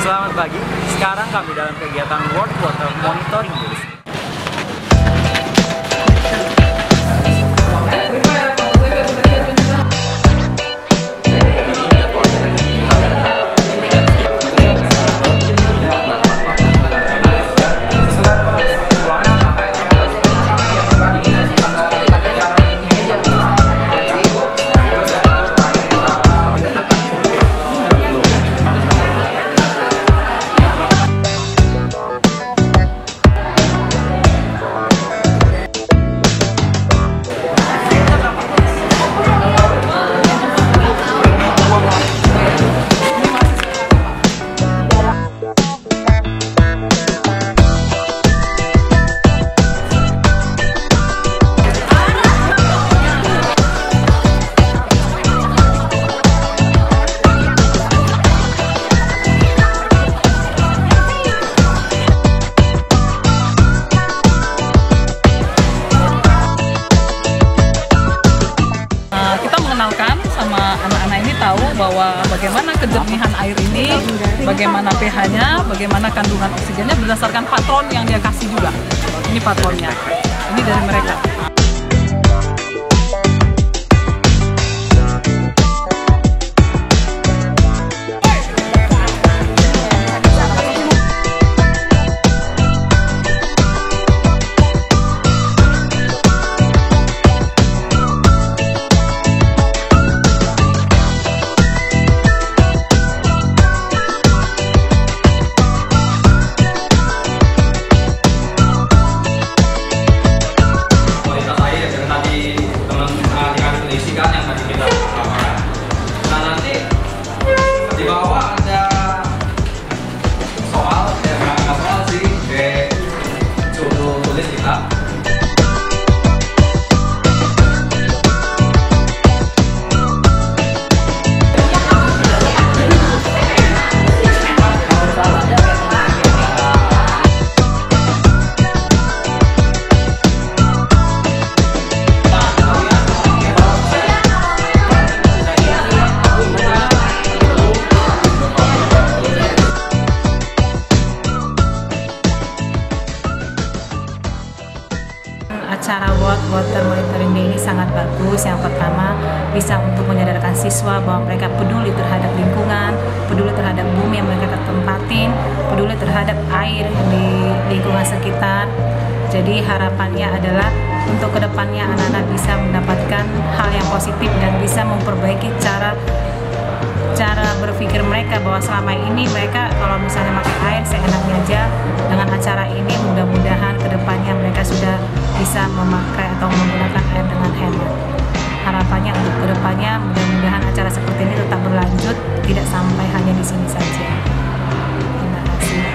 Selamat pagi, sekarang kami dalam kegiatan World Water Monitoring Days. Sama anak-anak ini tahu bahwa bagaimana kejernihan air ini, bagaimana pH-nya, bagaimana kandungan oksigennya berdasarkan patron yang dia kasih juga. Ini patronnya, ini dari mereka. Di bawah ada soal, soal sih, tulis kita. Acara World Water Monitoring Day ini sangat bagus. Yang pertama, bisa untuk menyadarkan siswa bahwa mereka peduli terhadap lingkungan, peduli terhadap bumi yang mereka tempatin, peduli terhadap air di lingkungan sekitar. Jadi harapannya adalah untuk kedepannya anak-anak bisa mendapatkan hal yang positif dan bisa memperbaiki cara berpikir mereka, bahwa selama ini mereka kalau misalnya pakai air seenaknya aja. Dengan acara ini mudah-mudahan kedepannya mereka sudah bisa memakai atau menggunakan air dengan hemat. Harapannya untuk kedepannya mudah-mudahan acara seperti ini tetap berlanjut, tidak sampai hanya di sini saja. Terima kasih.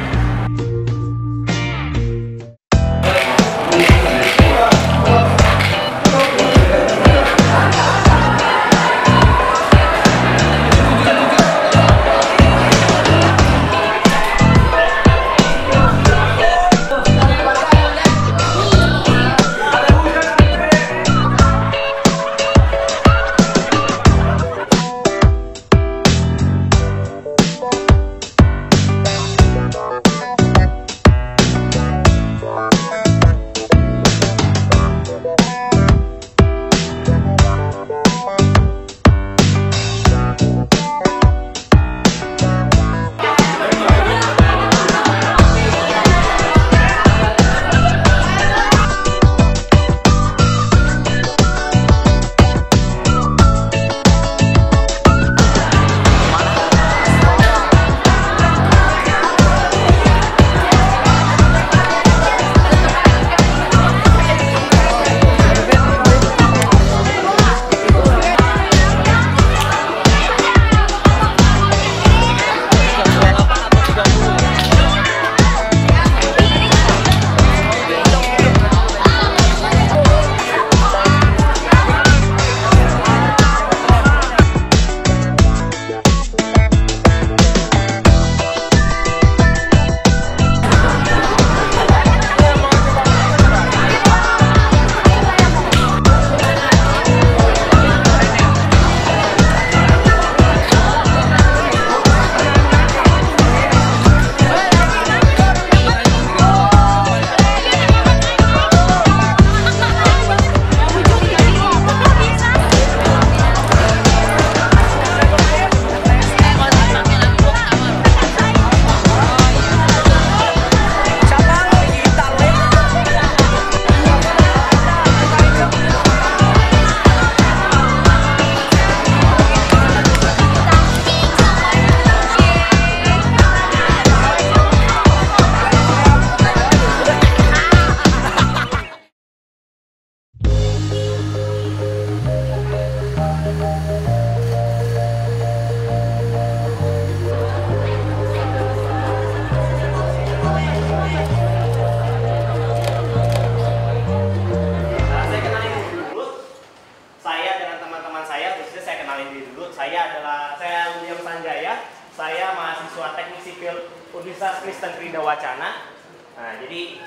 Universitas Kristen Krida Wacana. Nah, jadi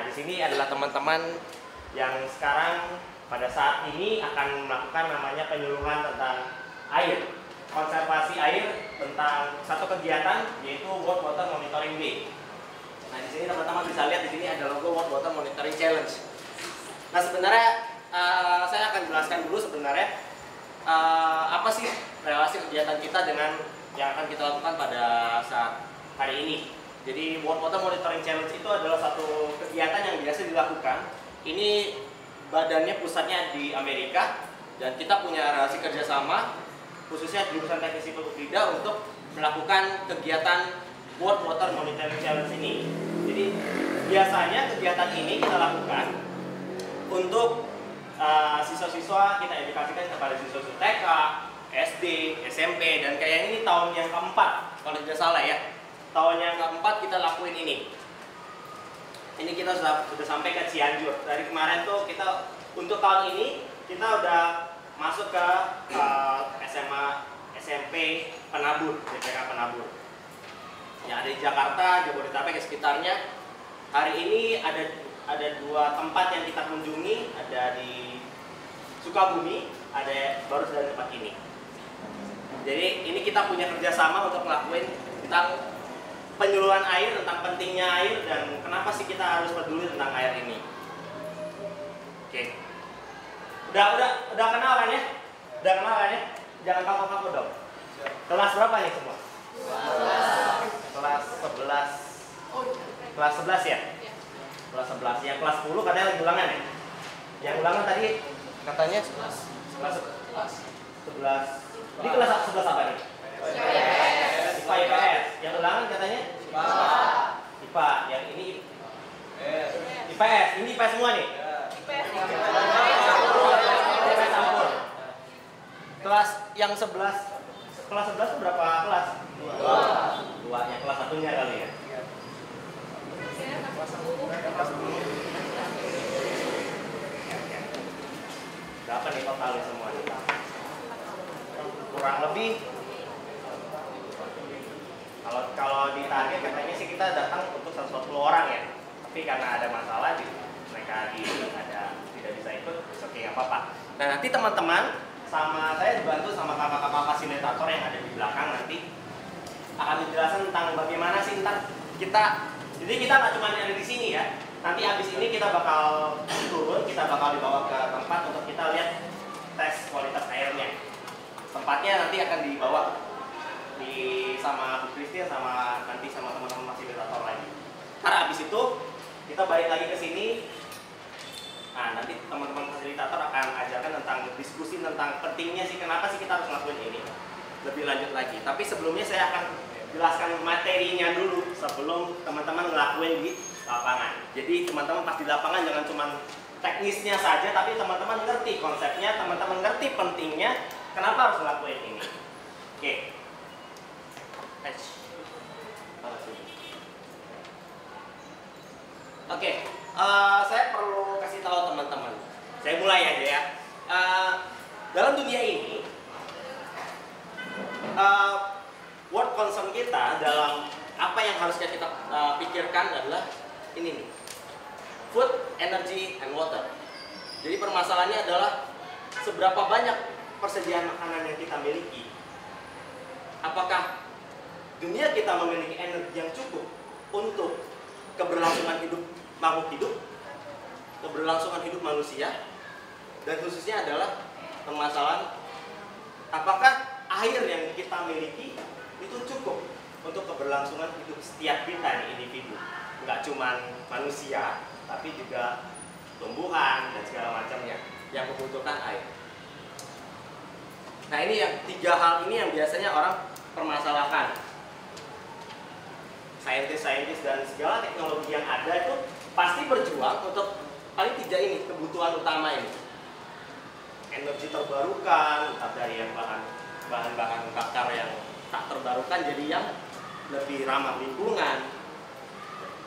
di sini adalah teman-teman yang sekarang pada saat ini akan melakukan namanya penyuluhan tentang air, konservasi air, tentang satu kegiatan yaitu World Water Monitoring Day. Nah, di sini teman-teman bisa lihat di sini ada logo World Water Monitoring Challenge. Nah, sebenarnya saya akan jelaskan dulu sebenarnya apa sih relasi kegiatan kita dengan yang akan kita lakukan pada saat hari ini. Jadi World Water Monitoring Challenge itu adalah satu kegiatan yang biasa dilakukan. Ini badannya pusatnya di Amerika dan kita punya relasi kerjasama khususnya jurusan Teknik Sipil Ukrida untuk melakukan kegiatan World Water Monitoring Challenge ini. Jadi biasanya kegiatan ini kita lakukan untuk siswa-siswa, kita edukasikan kepada siswa-siswa TK, SD, SMP, dan kayak ini tahun yang keempat kalau tidak salah ya. Tahun yang keempat kita lakuin ini. Ini kita sudah sampai ke Cianjur. Dari kemarin tuh kita untuk tahun ini kita udah masuk ke SMA, SMP Penabur, DPK Penabur. Yang ada di Jakarta, Jabodetabek, sekitarnya. Hari ini ada dua tempat yang kita kunjungi, ada di Sukabumi, ada baru dari tempat ini. Jadi ini kita punya kerjasama untuk ngelakuin tentang penyuluhan air, tentang pentingnya air dan kenapa sih kita harus peduli tentang air ini. Oke. Udah kenal kan ya? Udah kenal kan ya? Jangan kaku-kaku dong. Kelas berapa nih semua? Kelas 11. Kelas 11 ya? Kelas 11. Yang kelas 10 katanya lagi ulangan ya? Yang ulangan tadi katanya 11. Ini kelas 11 apa nih? IPA IPS. Yang ulangan katanya? IPA. Yang ini IPS. Ini IPS semua nih? IPS campur. Kelas yang 11. Kelas 11 itu berapa kelas? 2. Yang kelas 1-nya kali ya? Berapa nih totalnya semua? Kurang lebih kalau di target katanya sih kita datang untuk 140 orang ya. Tapi karena ada masalah mereka tidak bisa ikut, oke nggak apa-apa. Nah, nanti teman-teman sama saya dibantu sama kakak-kakak fasilitator yang ada di belakang nanti akan menjelaskan tentang bagaimana sih ntar jadi kita nggak cuma ada di sini ya. Nanti habis ini kita bakal turun, kita bakal dibawa ke tempat untuk kita lihat tes kualitas airnya. Tempatnya nanti akan dibawa sama Bu Christine sama nanti sama teman-teman fasilitator lagi. Karena habis itu kita balik lagi ke sini. Nah, nanti teman-teman fasilitator akan ajarkan tentang diskusi tentang pentingnya sih kenapa sih kita harus ngelakuin ini lebih lanjut lagi. Tapi sebelumnya saya akan jelaskan materinya dulu sebelum teman-teman ngelakuin di lapangan. Jadi teman-teman pas di lapangan jangan cuma teknisnya saja, tapi teman-teman ngerti konsepnya, teman-teman ngerti pentingnya kenapa harus ngelakuin ini. Oke. Oke, saya perlu kasih tahu teman-teman. Saya mulai aja ya. Dalam dunia ini, world concern kita dalam apa yang harusnya kita pikirkan adalah ini nih, food, energy, and water. Jadi permasalahannya adalah seberapa banyak persediaan makanan yang kita miliki. Apakah dunia kita memiliki energi yang cukup untuk keberlangsungan hidup makhluk hidup, keberlangsungan hidup manusia, dan khususnya adalah permasalahan apakah air yang kita miliki itu cukup untuk keberlangsungan hidup setiap kita nih individu, nggak cuma manusia tapi juga tumbuhan dan segala macamnya yang membutuhkan air. Nah, ini yang 3 hal ini yang biasanya orang permasalahkan. Saintis-saintis dan segala teknologi yang ada itu pasti berjuang untuk paling tidak ini kebutuhan utama ini. Energi terbarukan, dari yang bahan-bahan bakar yang tak terbarukan jadi yang lebih ramah lingkungan.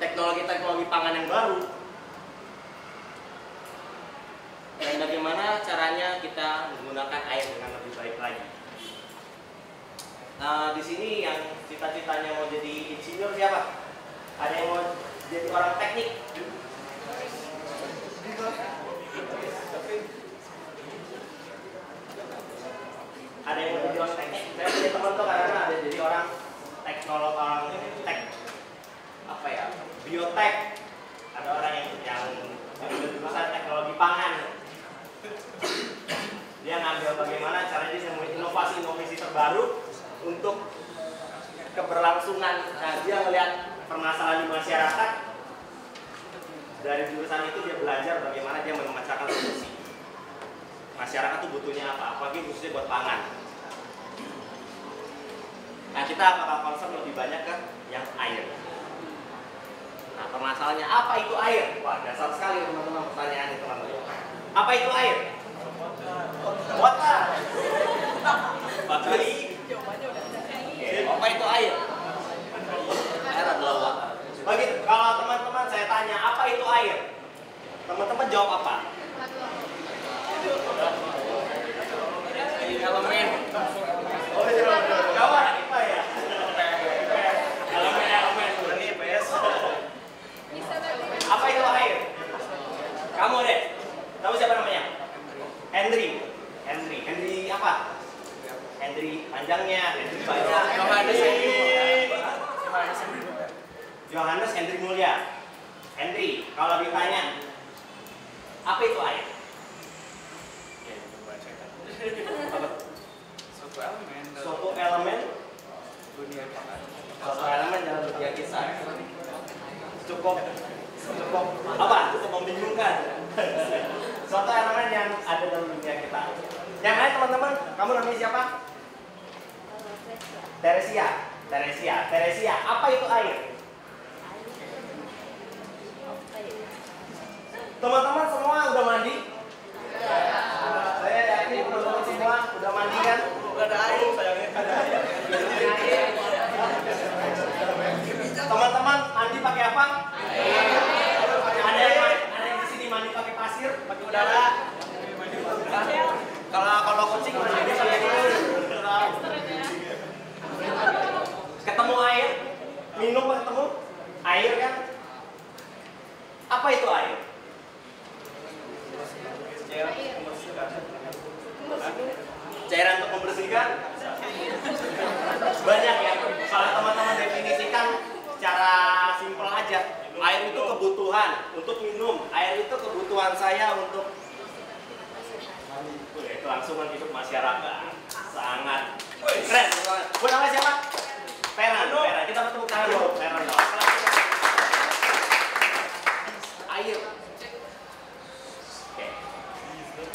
Teknologi-teknologi pangan yang baru. Dan bagaimana caranya kita menggunakan air dengan lebih baik lagi. Di sini yang cita-citanya mau jadi insinyur siapa? Ada yang mau jadi orang teknik? Ada yang mau jadi orang teknik? Saya punya teman tuh karena ada jadi orang teknolog, orang apa ya, biotek. Ada orang yang jurusan teknologi pangan. Dia ngambil bagaimana caranya dia membuat inovasi terbaru untuk keberlangsungan. Nah, dia melihat permasalahan di masyarakat. Dari jurusan itu dia belajar bagaimana dia memecahkan solusi. Masyarakat tuh butuhnya apa? Apalagi khususnya buat pangan. Nah, kita bakal concern lebih banyak ke yang air. Nah, permasalahannya apa itu air? Wah, dasar sekali teman-teman pertanyaan itu, teman-teman. Apa itu air? Water. Apa itu air? Air adalah water. Bagi kalau teman-teman saya tanya apa itu air, teman-teman jawab apa? Elemen. Oh iya, kawan IPA ya? Elemen ini IPS. Apa itu air? Kamu deh. Tahu siapa namanya? Henry apa? Henry panjangnya, Henry banyak. Yohanes Henry Mulya. Henry, kalau ditanya apa itu air? Suatu elemen dalam dunia kita. Cukup apa? Cukup membingungkan. Suatu elemen yang ada dalam dunia kita. Yang lain teman-teman, kamu namanya siapa? Teresia. Apa itu air? Teman-teman semua udah mandi? Saya yakin teman-teman semua udah mandi kan? Ada air, sayangnya ada air. Teman-teman mandi pakai apa? Ada yang di sini mandi pakai pasir, pakai udara. Kalau kucing mandi pakai ketemu air, minum ketemu air kan? Apa itu air? Cairan untuk membersihkan. Banyak ya. Kalau teman-teman definisikan secara simpel aja, air itu kebutuhan untuk minum. Air itu kebutuhan saya untuk kelangsungan hidup masyarakat. Sangat keren. Bu namanya siapa? Peran. Kita bertemu tangan dulu. Peran. Air. Oke.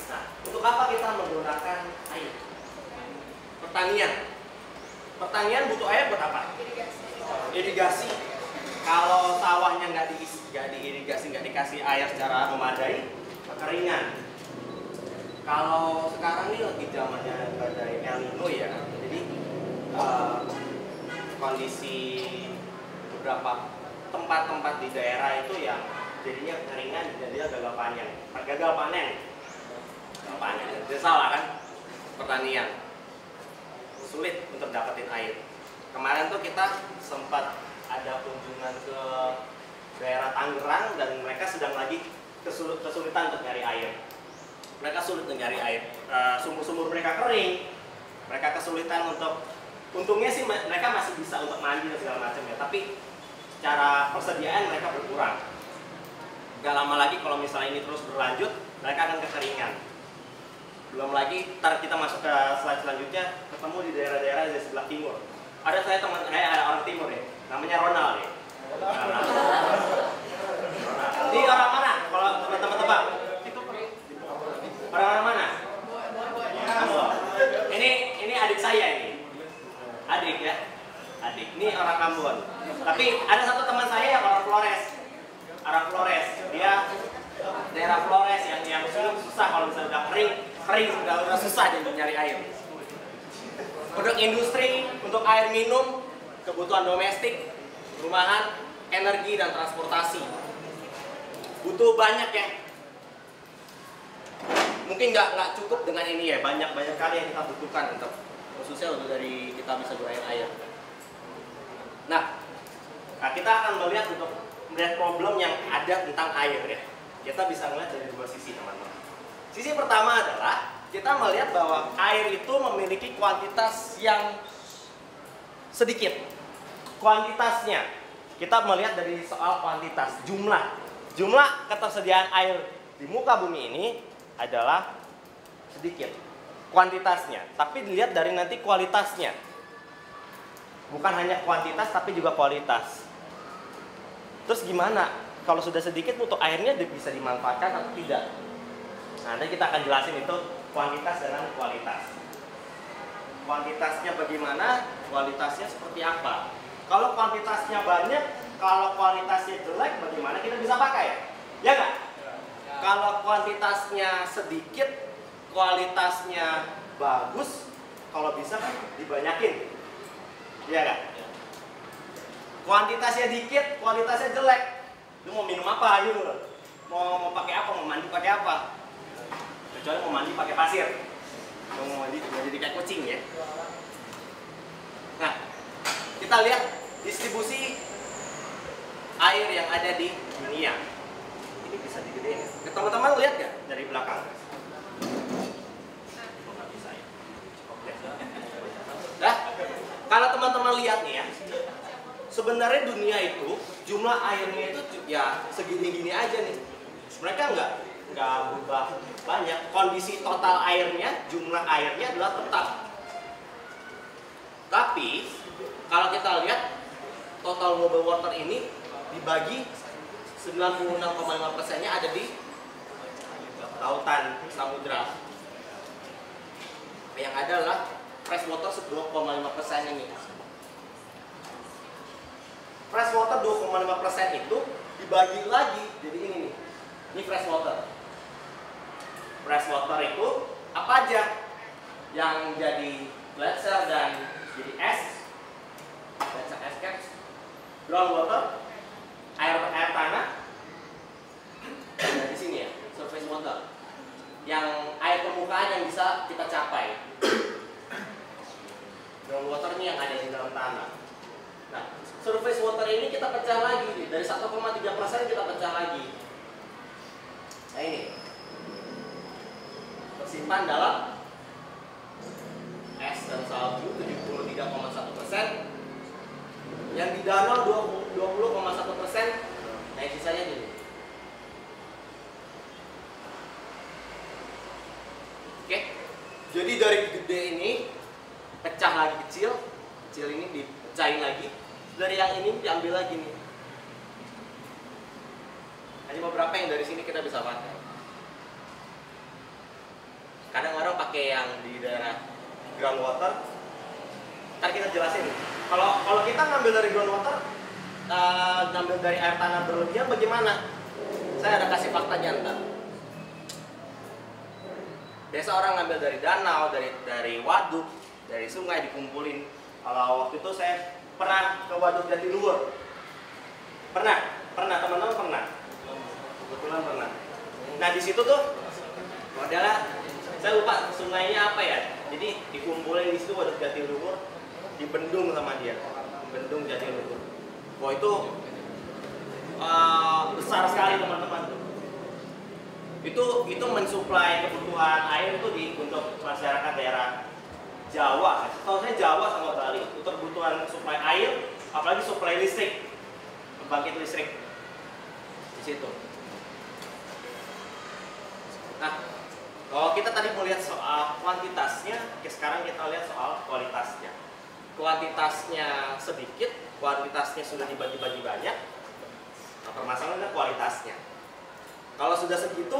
Nah, untuk apa kita menggunakan air? Pertanian butuh air buat apa? Irigasi. Kalau sawahnya nggak diirigasi, nggak dikasih air secara memadai, kekeringan. Kalau sekarang ini lagi zamannya badai El Nino ya, jadi kondisi beberapa tempat-tempat di daerah itu yang jadinya kekeringan, jadinya gagal panen. Itu salah kan? Pertanian sulit untuk dapetin air. Kemarin tuh kita sempat ada kunjungan ke daerah Tangerang dan mereka sedang lagi kesulitan untuk nyari air. Mereka sulit untuk nyari air. Sumur-sumur mereka kering. Mereka kesulitan untuk, untungnya sih mereka masih bisa untuk mandi dan segala macam ya. Tapi secara persediaan mereka berkurang. Gak lama lagi kalau misalnya ini terus berlanjut, mereka akan kekeringan. Belum lagi, ntar kita masuk ke slide selanjutnya, ketemu di daerah-daerah di sebelah timur. Ada ada orang timur ya, namanya Ronald ya. Ini orang mana? Kalau teman-teman tebak? Orang mana? Ini adik saya ini. Adik ya. Adik. Ini orang Ambon. Tapi ada satu teman saya yang orang Flores. Dia daerah Flores yang susah kalau misalnya udah kering udah susah dia untuk nyari air. Untuk industri, untuk air minum, kebutuhan domestik, rumahan, energi dan transportasi. Butuh banyak ya. Mungkin nggak cukup dengan ini ya, banyak kali yang kita butuhkan untuk khususnya untuk dari kita bisa buang air. Nah, kita akan melihat problem yang ada tentang air ya. Kita bisa melihat dari dua sisi, teman-teman. Sisi pertama adalah kita melihat bahwa air itu memiliki kuantitas yang sedikit. Kuantitasnya kita melihat dari soal kuantitas, jumlah ketersediaan air di muka bumi ini adalah sedikit kuantitasnya, tapi dilihat dari nanti kualitasnya. Bukan hanya kuantitas tapi juga kualitas. Terus gimana kalau sudah sedikit untuk airnya bisa dimanfaatkan atau tidak? Nah, nanti kita akan jelasin itu kuantitas dan kualitas. Kuantitasnya bagaimana, kualitasnya seperti apa. Kalau kuantitasnya banyak, kalau kualitasnya jelek, bagaimana kita bisa pakai? Ya nggak? Kalau kuantitasnya sedikit, kualitasnya bagus, kalau bisa kan dibanyakin. Iya nggak? Kuantitasnya dikit, kualitasnya jelek. Lu mau minum apa? Ayo, mau pakai apa? Mau mandi pakai apa? Kecuali mau mandi pakai pasir. Mau mandi jadi kayak kucing ya. Nah, kita lihat distribusi air yang ada di dunia. Ini bisa digedein. Teman-teman lihat nggak dari belakang? Nggak bisa ya. Oke. Nah, kalau teman-teman lihat nih ya, sebenarnya dunia itu jumlah airnya itu ya segini-gini aja nih. Mereka nggak berubah banyak. Kondisi total airnya, jumlah airnya adalah tetap. Tapi kalau kita lihat total global water ini dibagi 96,5%-nya ada di lautan samudra. Yang ada adalah fresh water 2,5% ini. Fresh water 2,5% itu dibagi lagi jadi ini nih. Ini fresh water. Fresh water itu apa aja? Yang jadi glacier dan jadi es. Glacier es caps. Groundwater, air tanah. Nah, di sini ya, surface water. Yang air permukaan yang bisa kita capai. Groundwater ini yang ada di dalam tanah. Nah, surface water ini kita pecah lagi nih. Dari 1,3% kita pecah lagi. Nah ini tersimpan dalam es dan salju 73,1%. Yang di danau 20,1%. Nah sisanya ini. Oke. Jadi dari gede ini pecah lagi kecil ini dipecahin lagi. Dari yang ini diambil lagi nih. Hanya beberapa yang dari sini kita bisa pakai. Kadang orang pakai yang di daerah groundwater. Ntar kita jelasin. Kalau kita ngambil dari groundwater, ngambil dari air tanah berlebihan bagaimana? Saya ada kasih faktanya ntar. Biasa orang ngambil dari danau, dari waduk, dari sungai dikumpulin. Kalau waktu itu saya pernah ke waduk Jatiluhur. Pernah teman-teman pernah. Kebetulan pernah. Nah di situ tuh adalah saya lupa sungainya apa ya. Jadi dikumpulin di situ waduk Jatiluhur, dibendung sama dia, bendung Jatiluhur. Wah itu besar sekali teman-teman. Itu mensuplai kebutuhan air itu untuk masyarakat daerah Jawa. Kalau saya Jawa sama Bali untuk kebutuhan suplai air, apalagi suplai listrik, pembangkit listrik di situ. Nah, kalau kita tadi melihat soal kuantitasnya, sekarang kita lihat soal kualitasnya. Kuantitasnya sedikit, kuantitasnya sudah dibagi-bagi banyak. Nah, permasalahannya kualitasnya. Kalau sudah segitu,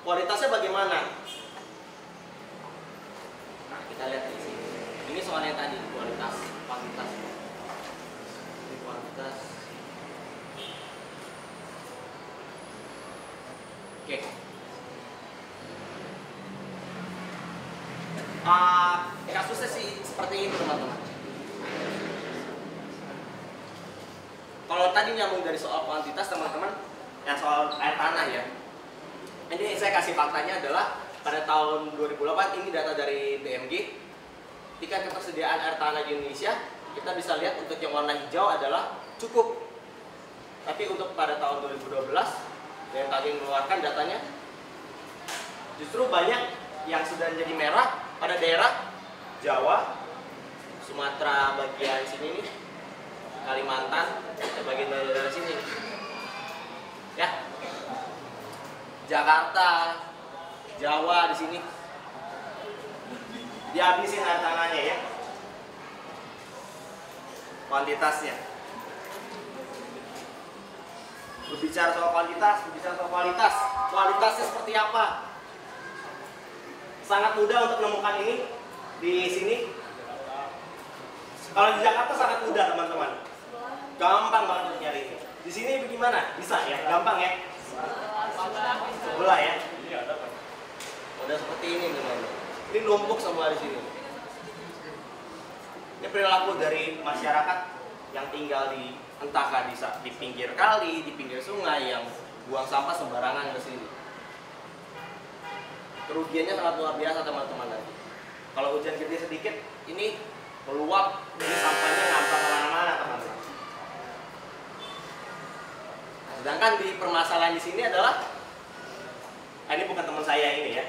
kualitasnya bagaimana? Nah, kita lihat di sini. Ini soalnya tadi kualitas, kuantitas. Ini kuantitas. Oke. Kasusnya sih seperti ini teman-teman. Kalau tadi nyambung dari soal kuantitas teman-teman, yang soal air tanah ya. Ini saya kasih faktanya adalah pada tahun 2008 ini data dari BMG. tingkat ketersediaan air tanah di Indonesia, kita bisa lihat untuk yang warna hijau adalah cukup. Tapi untuk pada tahun 2012, BMKG mengeluarkan datanya, justru banyak yang sudah jadi merah pada daerah Jawa, Sumatera bagian sini nih, Kalimantan, bagian daerah sini. Ya, Jakarta, Jawa di sini dihabisin air tanahnya ya, kuantitasnya. Berbicara soal kuantitas, berbicara soal kualitas, kualitasnya seperti apa? Sangat mudah untuk menemukan ini di sini. Kalau di Jakarta sangat mudah teman-teman, gampang banget untuk nyari ini. Di sini bagaimana? Bisa ya, gampang ya. Sebelah ya. Udah seperti ini teman-teman. Ini numpuk semua di sini. Ini perilaku dari masyarakat yang tinggal di entahkah di pinggir kali, di pinggir sungai yang buang sampah sembarangan ke sini. Kerugiannya sangat luar biasa teman-teman lagi. Kalau hujan gede sedikit, ini meluap, ini sampahnya ngambil kemana-mana teman-teman. Nah, sedangkan di permasalahan di sini adalah, ini bukan teman saya ini ya.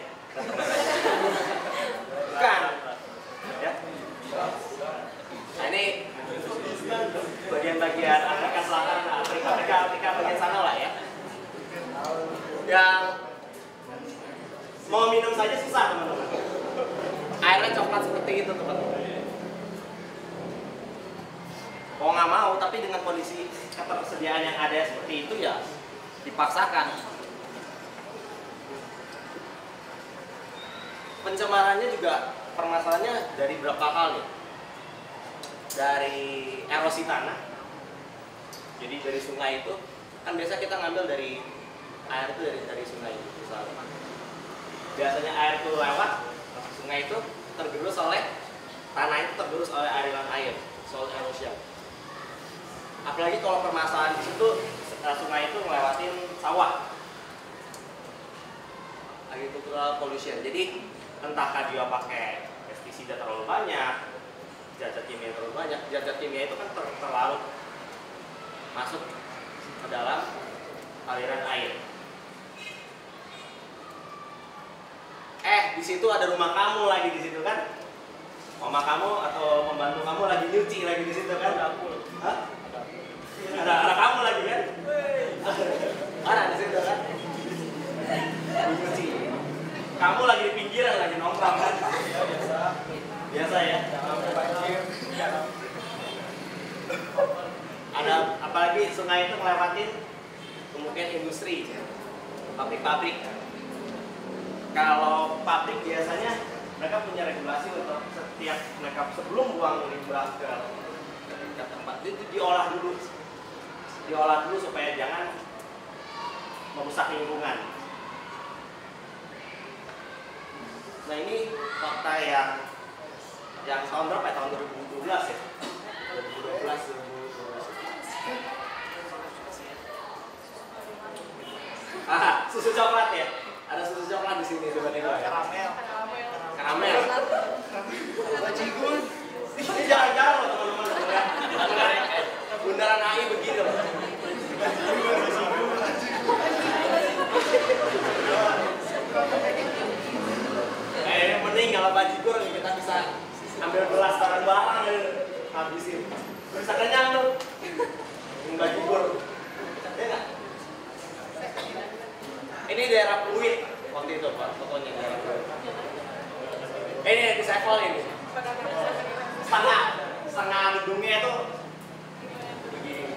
Bukan. Ya. Nah ini bagian-bagian Afrika Selatan, Afrika bagian sana lah ya. Yang mau minum saja susah teman-teman. Airnya coklat seperti itu teman-teman. Mau nggak mau, tapi dengan kondisi ketersediaan yang ada seperti itu ya dipaksakan. Pencemarannya juga permasalahannya dari berapa hal ya? Dari erosi tanah. Jadi dari sungai itu kan biasa kita ngambil dari air itu dari sungai itu misalnya. Biasanya air itu lewat masuk sungai itu tergerus oleh tanah, itu tergerus oleh aliran air, soil erosion. Apalagi kalau permasalahan di situ sungai itu ngelewatin sawah, agricultural pollution. Jadi entahkah dia pakai pestisida terlalu banyak, zat kimia terlalu banyak. Zat kimia itu kan terlalu masuk ke dalam aliran air. Di situ ada rumah kamu lagi di situ kan? Mama kamu atau pembantu kamu lagi nyuci lagi di situ kan? Hah? Ada kamu lagi kan? Ada di situ kan? Nyuci. Kamu lagi di pinggiran lagi nongkrong kan? Biasa ya. Ada apalagi sungai itu ngelewatin kemudian industri, pabrik-pabrik. Kalau pabrik biasanya mereka punya regulasi untuk setiap mereka sebelum buang limbah ke tempat itu diolah dulu supaya jangan merusak lingkungan. Nah ini fakta yang tahun berapa ya? Tahun 2012 ya? 2012. Susu coklat ya? Ada susu coklat di sini sebenarnya. Karamel. Bajigur. Ini jarang-jarang loh teman-teman. Bundaran AI begini loh. Mending kalau bajigur nih kita bisa ambil gelas barang-barang habisin. Bisa kenyang tuh. Bajigur. Ya nggak? Ini daerah Pluit waktu itu Pak, fotonya daerah Pluit. Ini di Sevel ini. Setengah gedungnya itu begini.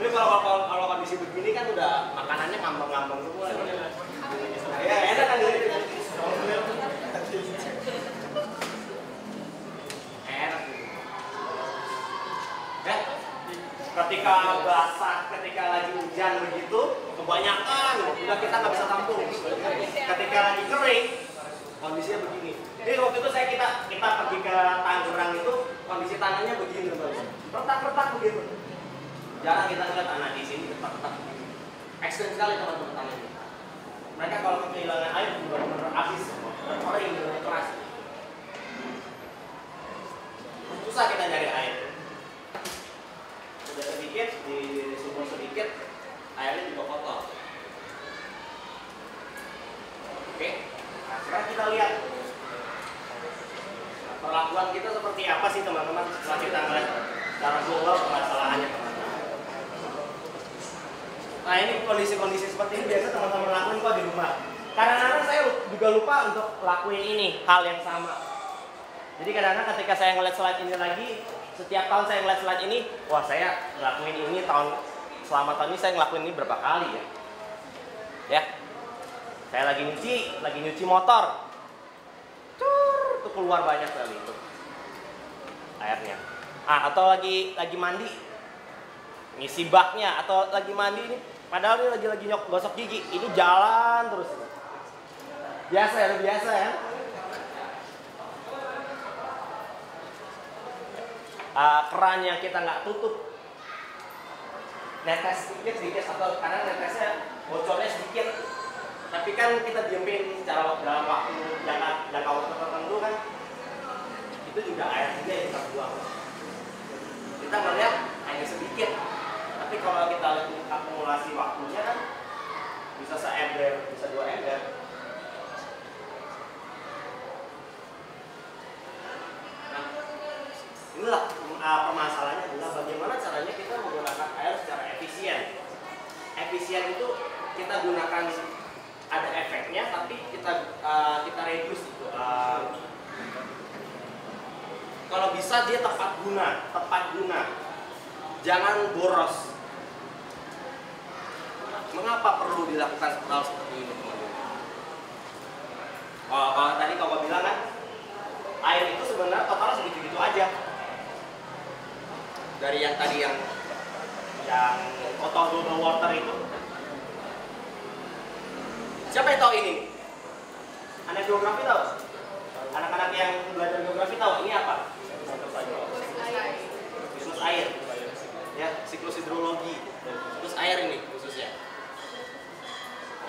Tapi kalau kondisi begini kan udah makanannya ngambang-ngambang semua. Ya enak kan jadi. Enak. Ya. Ketika basah, ketika lagi hujan begitu, kebanyakan, udah kita nggak bisa tampung. Ketika lagi kering, kondisinya begini. Jadi waktu itu kita pergi ke Tangerang itu, kondisi tanahnya begini, retak-retak begitu. Jarang kita lihat tanah di sini retak-retak begini. Ekstrim sekali teman-teman tanahnya. Mereka kalau kehilangan air benar-benar habis, kering, benar keras. susah kita nyari air. Sudah sedikit di sumur sedikit, airnya juga kotor. Oke, nah sekarang kita lihat perlakuan kita seperti apa sih teman-teman setelah kita melihat secara global permasalahannya teman-teman. Nah ini kondisi-kondisi seperti ini biasa teman-teman lakuin kok di rumah. Kadang-kadang saya juga lupa untuk lakuin ini, hal yang sama. Jadi kadang-kadang ketika saya ngeliat slide ini lagi, setiap tahun saya ngeliat slide ini, wah saya ngelakuin ini selama tahun ini saya ngelakuin ini berapa kali ya. Ya, saya lagi nyuci motor, tuh keluar banyak kali itu airnya. Atau lagi mandi, ngisi baknya, atau lagi mandi ini, padahal ini lagi gosok gigi, ini jalan terus. Biasa ya. Keran yang kita nggak tutup, netes sedikit atau kadang netesnya bocornya sedikit, tapi kan kita diemin dalam waktu jangka waktu tertentu kan, itu juga air juga yang kita buang. Kita melihat hanya sedikit, tapi kalau kita lihat akumulasi waktunya kan bisa seember, bisa 2 ember. Inilah permasalahannya adalah bagaimana caranya kita menggunakan air secara efisien. Efisien itu kita gunakan ada efeknya, tapi kita reduce itu. Kalau bisa dia tepat guna, jangan boros. Mengapa perlu dilakukan hal seperti ini, teman-teman? Tadi kau bilang kan, air itu sebenarnya total segitu-gitu aja. Dari yang tadi yang potable water itu. Siapa yang tahu ini? Anak geografi tahu? Anak-anak yang belajar geografi tahu ini apa? Siklus air. Ya, siklus hidrologi. Siklus air ini khususnya.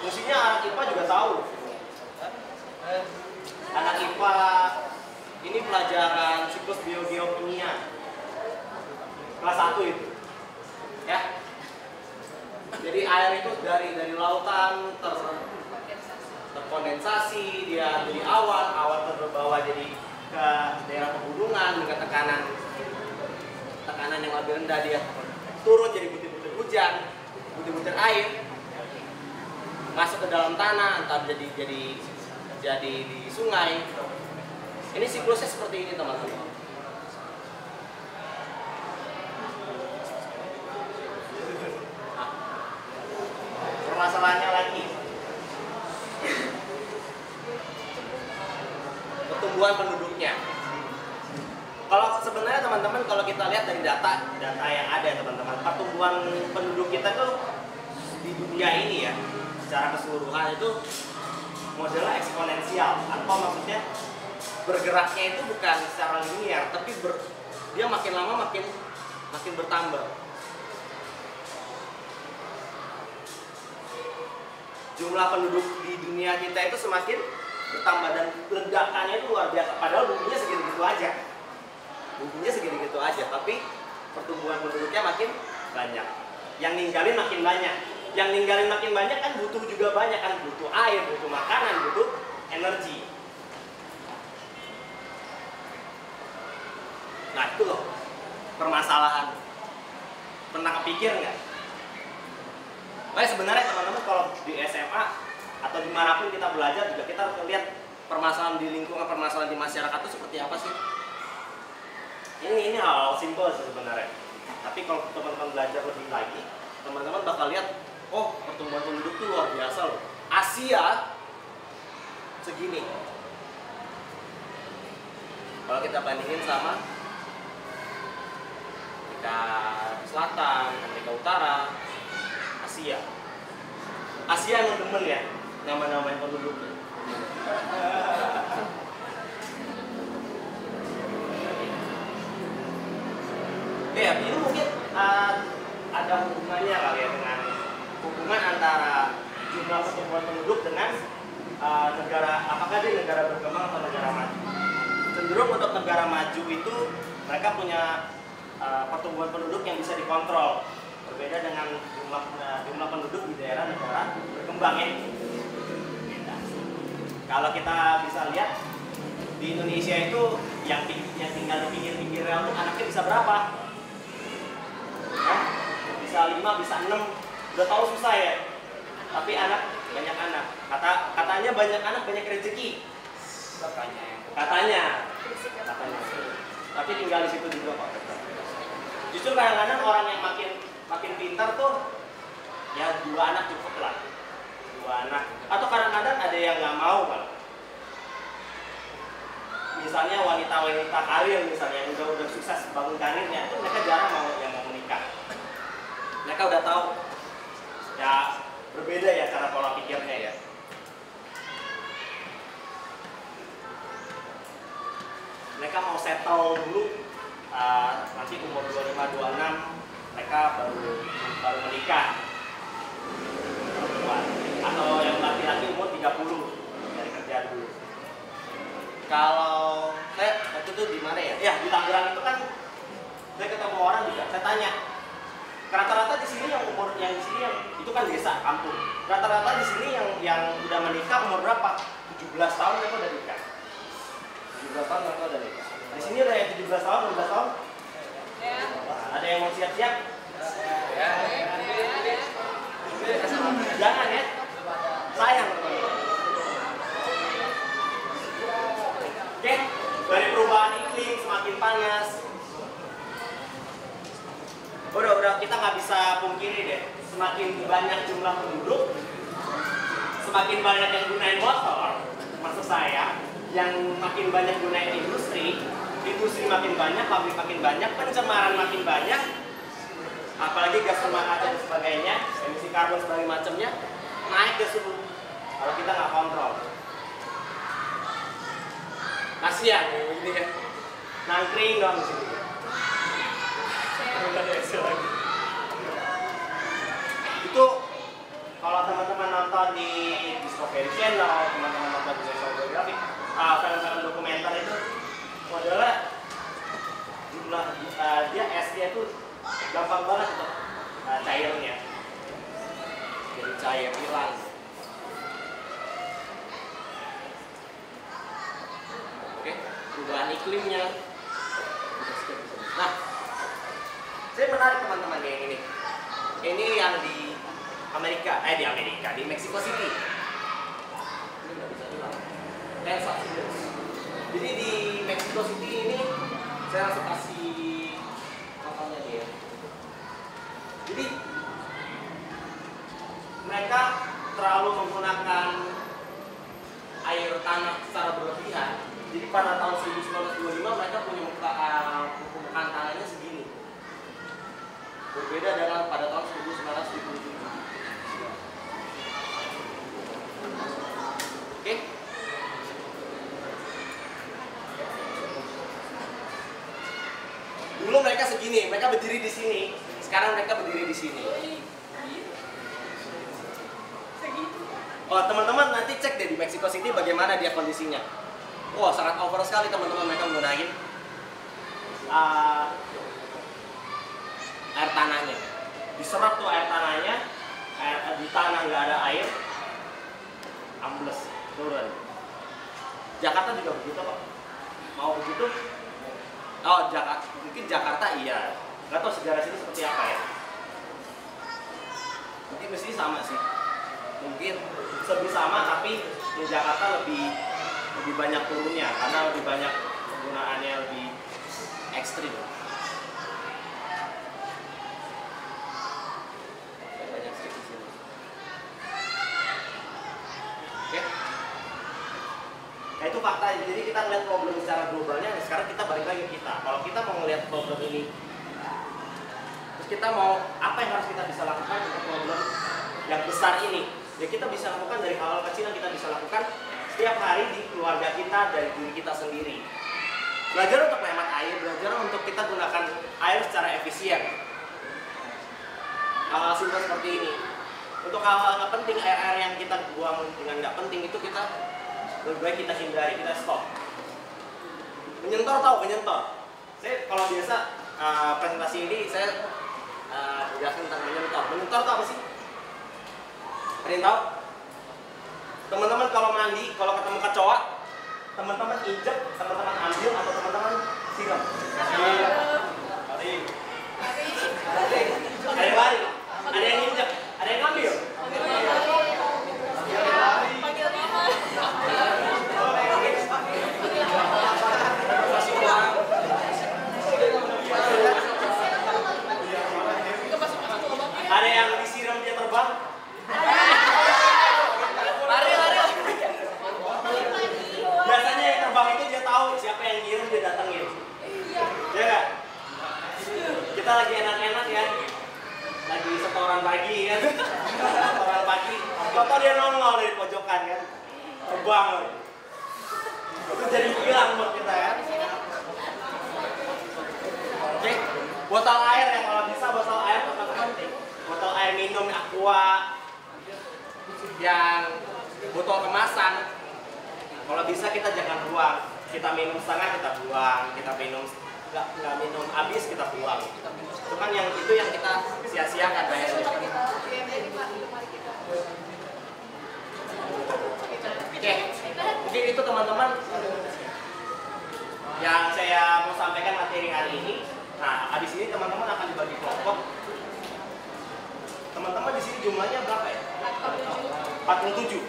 Fungsinya anak IPA juga tahu. Anak IPA ini pelajaran siklus biogeokimia. Kelas 1 itu. Ya. Jadi air itu dari lautan terkondensasi, dia dari awal terbawa jadi ke daerah pegunungan dengan tekanan yang lebih rendah, dia turun jadi butir-butir hujan, butir-butir air masuk ke dalam tanah, entah jadi di sungai. Ini siklusnya seperti ini, teman-teman. Permasalahannya lagi pertumbuhan penduduknya. Kalau sebenarnya teman-teman, kalau kita lihat dari data yang ada teman-teman, pertumbuhan penduduk kita tuh di dunia ini ya secara keseluruhan itu modelnya eksponensial. Apa maksudnya? Bergeraknya itu bukan secara linear, tapi dia makin lama makin bertambah. Jumlah penduduk di dunia kita itu semakin bertambah dan ledakannya itu luar biasa. Padahal buminya segitu-gitu aja. Tapi pertumbuhan penduduknya makin banyak. Yang ninggalin makin banyak. Yang ninggalin makin banyak kan butuh juga banyak kan, butuh air, butuh makanan, butuh energi. Nah itu loh permasalahan. Pernah kepikir nggak? Sebenarnya teman-teman kalau di SMA atau dimanapun kita belajar juga kita harus melihat permasalahan di lingkungan, permasalahan di masyarakat itu seperti apa sih? Ini hal simpel sebenarnya. Tapi kalau teman-teman belajar lebih lagi, teman-teman bakal lihat, oh pertumbuhan penduduk itu luar biasa loh. Asia segini. Kalau kita bandingin sama Amerika Selatan, Amerika Utara, Asia yang demen ya nama-namain penduduknya. Ya, ini mungkin ada hubungannya kali ya dengan hubungan antara jumlah pertumbuhan penduduk dengan negara, apakah dia negara berkembang atau negara maju. cenderung untuk negara maju itu mereka punya pertumbuhan penduduk yang bisa dikontrol, berbeda dengan jumlah penduduk di daerah negara berkembang ya. Beda. Kalau kita bisa lihat di Indonesia itu yang tinggal di pinggir-pinggir rel itu anaknya bisa berapa? Ya, bisa 5, bisa 6, udah tahu susah ya. Tapi banyak anak. Katanya banyak anak banyak rezeki. Katanya. Tapi tinggal di situ juga Pak. Justru kadang-kadang orang yang makin pintar tuh ya 2 anak cukup lah. 2 anak. Atau kadang-kadang ada yang nggak mau Pak. Misalnya wanita-wanita karir misalnya yang udah sukses bangun karirnya itu mereka jarang mau menikah. Mereka udah tahu ya berbeda ya cara pola pikirnya ya. Mereka mau settle dulu nanti umur 25-26 mereka baru menikah. Atau yang laki-laki umur 30 dari kerja dulu. Kalau saya waktu itu di mana ya? Ya di Tangerang itu kan saya ketemu orang juga. Saya tanya, rata-rata di sini yang di sini yang itu kan desa kampung. Rata-rata di sini yang udah menikah umur berapa? 17 tahun mereka udah nikah. 17 tahun mereka udah nikah. Di sini udah yang 17 tahun, 16 tahun. Ada yang mau siap-siap? Jangan ya. Sayang. Oke, dari perubahan iklim semakin panas. Udah kita nggak bisa pungkiri deh. Semakin banyak jumlah penduduk, semakin banyak yang gunain motor. Maksud saya, yang makin banyak gunain industri makin banyak, pabrik makin banyak, pencemaran makin banyak, apalagi gas rumah kaca dan sebagainya, emisi karbon sebagainya macamnya naik ke suhu. Kalau kita nggak kontrol. Kasihan ini ya, nangkring dong di sini. Itu kalau teman-teman nonton di Discovery Channel, teman-teman nonton di National Geographic, film-film dokumenter itu adalah jumlah dia esnya itu gampang banget untuk cairnya, jadi cair hilang. Perubahan iklimnya. Nah, saya menarik teman-teman yang ini. Ini yang di Amerika, di Mexico City. Jadi di Mexico City ini saya langsung kasih contohnya dia. Jadi mereka terlalu menggunakan air tanah secara berlebihan. Jadi pada tahun 1925 mereka punya permukaan tanahnya segini. Berbeda dengan pada tahun 1977. Oke? Dulu mereka segini, mereka berdiri di sini. Sekarang mereka berdiri di sini. Oh, teman-teman nanti cek deh di Mexico City bagaimana dia kondisinya. Wah, sangat over sekali teman-teman mereka menggunakan air tanahnya. Diserap tuh air tanahnya, di tanah nggak ada air, ambles, turun. Jakarta juga begitu kok. Mau begitu? Oh, mungkin Jakarta iya. Nggak tahu sejarah sini seperti apa ya. Mungkin mesti sama sih. Mungkin lebih sama, tapi di Jakarta lebih banyak turunnya karena lebih banyak penggunaannya lebih ekstrim. Banyak di sini. Oke. Nah itu fakta. Jadi kita melihat problem secara globalnya. Sekarang kita balik lagi ke kita. Kalau kita mau melihat problem ini, terus kita mau apa yang harus kita bisa lakukan untuk problem yang besar ini? Ya kita bisa lakukan dari hal-hal kecil yang kita bisa lakukan setiap hari di keluarga kita, dari diri kita sendiri. Belajar untuk menghemat air, belajar untuk kita gunakan air secara efisien. Hal-hal simpel seperti ini. Untuk hal-hal nggak penting, air-air yang kita buang dengan nggak penting itu kita lebih baik kita hindari, kita stop. Menyentor tahu menyentor? Saya kalau biasa presentasi ini saya jelaskan tentang menyentor. Menyentor itu apa sih? Ada yang tahu? Teman-teman kalau mandi, kalau ketemu kecoa, teman-teman injek, teman-teman ambil atau teman-teman siram? Lari. Ada yang lari, ada yang injek, ada yang ngambil. Ada yang disiram dia terbang. Lari. Biasanya yang terbang itu dia tahu siapa yang ngirim, dia datengin. Ya nggak? Kita lagi enak-enak ya, lagi setoran pagi kan, setoran pagi. Contoh dia nongol dari pojokan kan, terbang. Itu jadi hilang buat kita ya. Oke, botol air yang kalau bisa botol air teman-teman. Botol air minum aqua, yang botol kemasan, kalau bisa kita jangan buang. Kita minum setengah kita buang, kita minum nggak minum habis kita buang. Itu kan yang kita sia-siakan airnya. Oke, mungkin itu teman-teman yang saya mau sampaikan materi hari ini. Nah, habis ini teman-teman akan dibagi kelompok. Teman-teman di sini jumlahnya berapa ya? 47.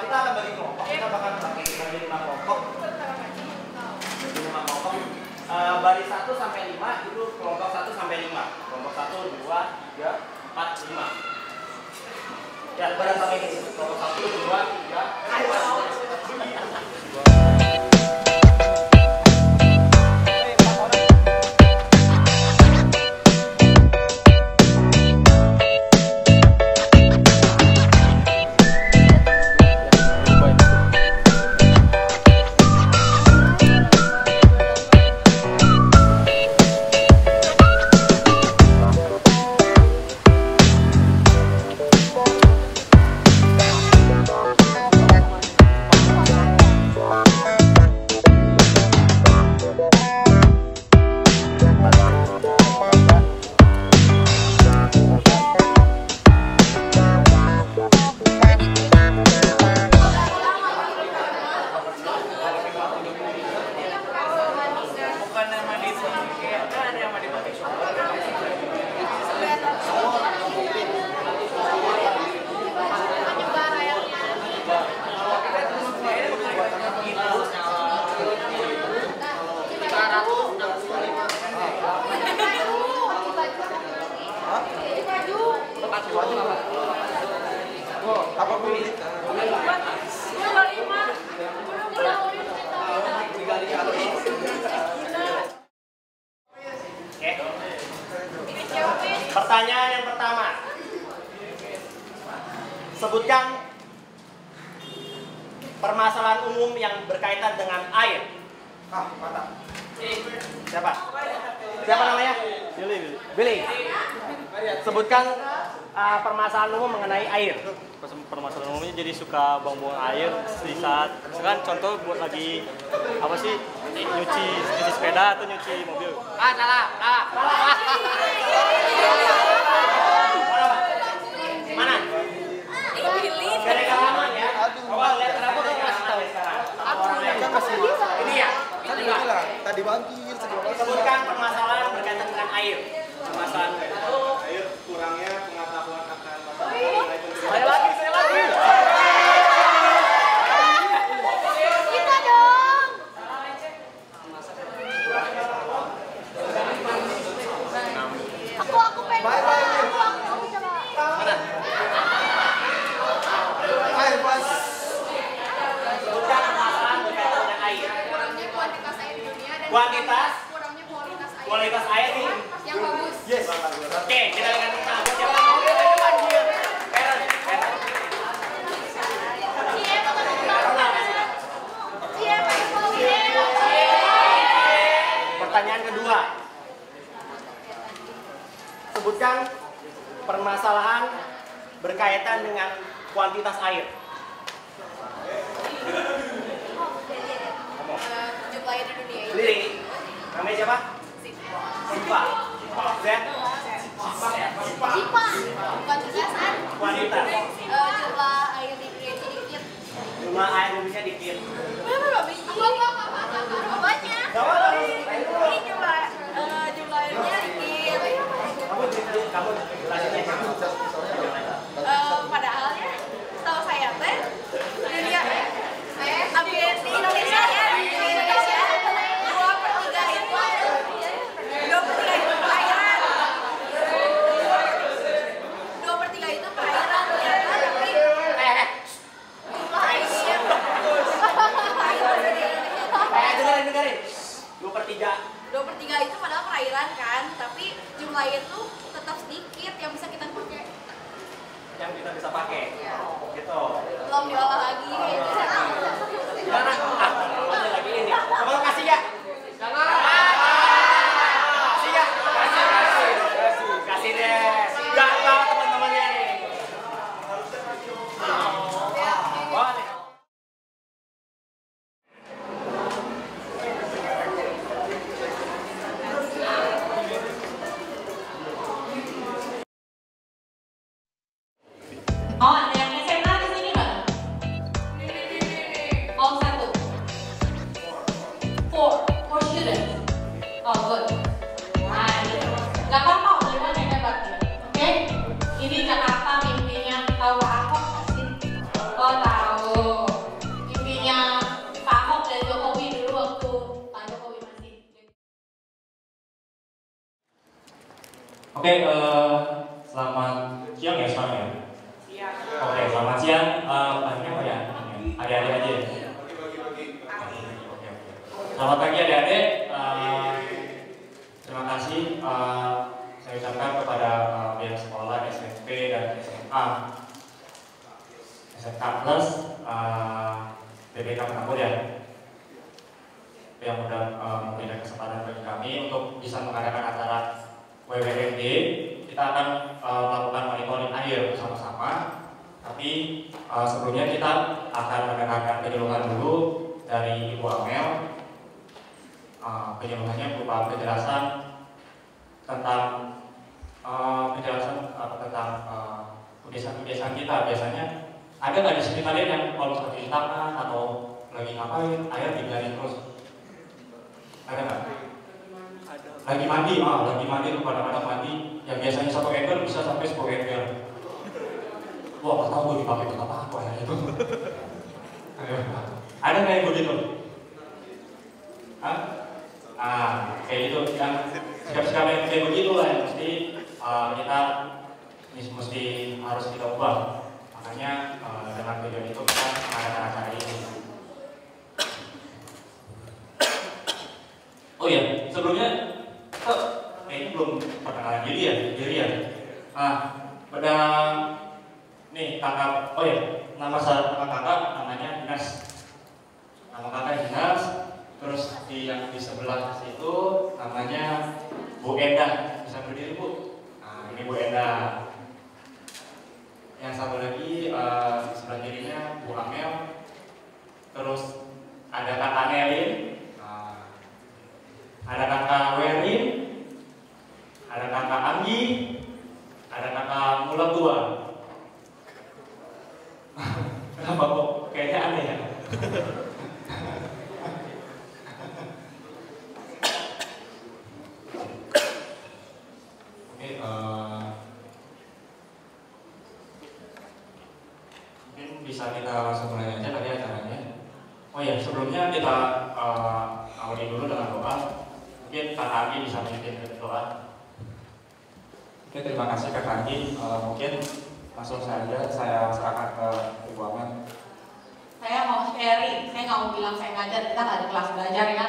Kita akan bagi kelompok. Kita bakal bagi 5 kelompok. Baris 1 sampai 5 itu kelompok 1 sampai 5. Kelompok 1, 2, 3, 4, 5. Ya, baris sampai ini. Kelompok 1, 2, 3, 4. Pertanyaan yang pertama, sebutkan permasalahan umum yang berkaitan dengan air. Mantap. Siapa? Siapa namanya? Billy. Sebutkan permasalahan umum mengenai air. Permasalahan umumnya jadi suka buang-buang air di saat, misalkan contoh buat lagi apa sih, nyuci sepeda atau nyuci mobil. Salah. Mana? Gara-gara aman ya. Awal lihat kenapa kamu kasih tahu sekarang? Ini ya. Tadi bilang, tadi banjir segala macam. Sebutkan permasalahan berkaitan dengan air. Permasalahan Air kurangnya pengetahuan akan masalah. Saya lagi. Kita dong. Aku pengen. Aku coba. Mana? Air pas. Sebutkan permasalahan berkaitan dengan air. Kurangnya kuantitas air di dunia dan Kuantitas? kurangnya kualitas air. Kualitas air nih. Yang bagus. Yes. Oke, kita lihat siapa mau. Aaron. kedua, sebutkan permasalahan berkaitan dengan kuantitas air. Jumlah air di dunia ini. Sendiri. Namanya siapa? Sipa. Zed. Jipa. Kuantitasan. Kuantitas. Jumlah air di dunia ini dikit. Jumlah air di dunia dikit. Berapa biji? Apanya? Ini jumlah airnya dikit. Kamu jelasinnya. Padahal ya, setahu saya teh dunia hampir di Indonesia ya, di Indonesia 2/3 itu perairan. 2/3 itu perairan ternyata, tapi jumlah airnya Dengerin. 2/3. 2/3 itu padahal perairan kan, tapi jumlah itu tetap sedikit yang bisa kita pakai. Yang kita bisa pakai. Gitu. Belum diolah lagi. Gimana? Ada lagi ini. Kamu kasih ya? Jangan. Kasih ya? Kasih deh. Gak tahu teman-temannya nih. Boleh. Oh, ada yang SMA di sini nggak? Oh, 1. 4 students. Oh, good. Nice. Gak apa-apa, everyone yang hebat ya. Oke? Ini Jakarta mimpinya. Tahu Pak Ahok nggak sih? Oh, tahu. Mimpinya Pak Ahok dan Jokowi dulu waktu Pak Jokowi masih. Oke, selamat siang ya sekarang ya. Oke, selamat siang. Panggilnya apa ya? Adik-adik aja ya? Oke. Selamat pagi adik-adik. Terima kasih saya ucapkan kepada pihak sekolah SMP dan SMA SMK Plus BPK Penabur ya, yang sudah memberikan kesempatan bagi kami untuk bisa mengadakan acara WWMD. Kita akan melakukan monitoring air bersama-sama. Tapi sebelumnya kita akan mendengarkan penyuluhan dulu dari Ibu Amel. Penyuluhannya berupa penjelasan tentang kebiasaan kita. Biasanya ada nggak di sini kalian yang kalau cuci tangan atau lagi ngapain air dibiarin terus? Ada nggak? Lagi mandi, tuh kadang-kadang mandi yang biasanya 1 ember bisa sampai 10 ember. Wah, nggak tahu gue dipakai untuk apa ya itu. Ada nggak yang begitu? Kayak gitu. Yang sikap-sikap yang kayak begitu lah yang kita mesti harus kita ubah. Makanya dengan tujuan itu kita mengadakan acara ini. Oh iya, sebelumnya ini belum perkenalan diri ya. Pada nih kakak, oh ya, nama kakak namanya Dinas. Nama kakak Dinas, terus yang di sebelah situ namanya Bu Endah. Bisa berdiri Bu? Nah, ini Bu Endah. Yang satu lagi di sebelah kirinya Bu Amel. Terus ada kakak Nelin, ada kakak Werin, ada kakak Anggi, ada kakak Mula Tua. Kenapa kok kayaknya aneh ya? Oke, mungkin bisa kita langsung mulai aja kali acaranya. Oh ya, sebelumnya kita awali dulu dengan doa. Mungkin Kak Anggi bisa memimpin doa. Oke, terima kasih Kak Anggi. Mungkin langsung saja saya serahkan ke Ibu Amel. Saya mau sharing, saya nggak mau bilang saya ngajar, kita nggak ada kelas belajar ya.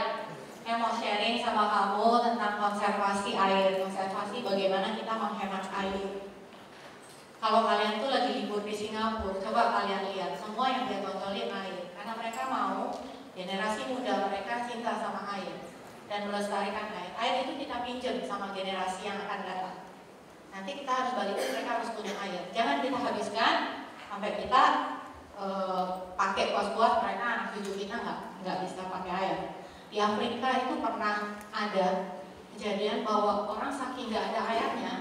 Saya mau sharing sama kamu tentang konservasi air, konservasi bagaimana kita menghemat air. Kalau kalian tuh lagi libur di Singapura, coba kalian lihat semua yang dia tontonin air, karena mereka mau generasi muda mereka cinta sama air. dan melestarikan air. Air itu kita pinjam sama generasi yang akan datang. Nanti kita harus balikin, mereka harus punya air. Jangan kita habiskan sampai kita pakai puas-puas, mereka anak cucu kita nggak bisa pakai air. Di Afrika itu pernah ada kejadian bahwa orang saking nggak ada airnya,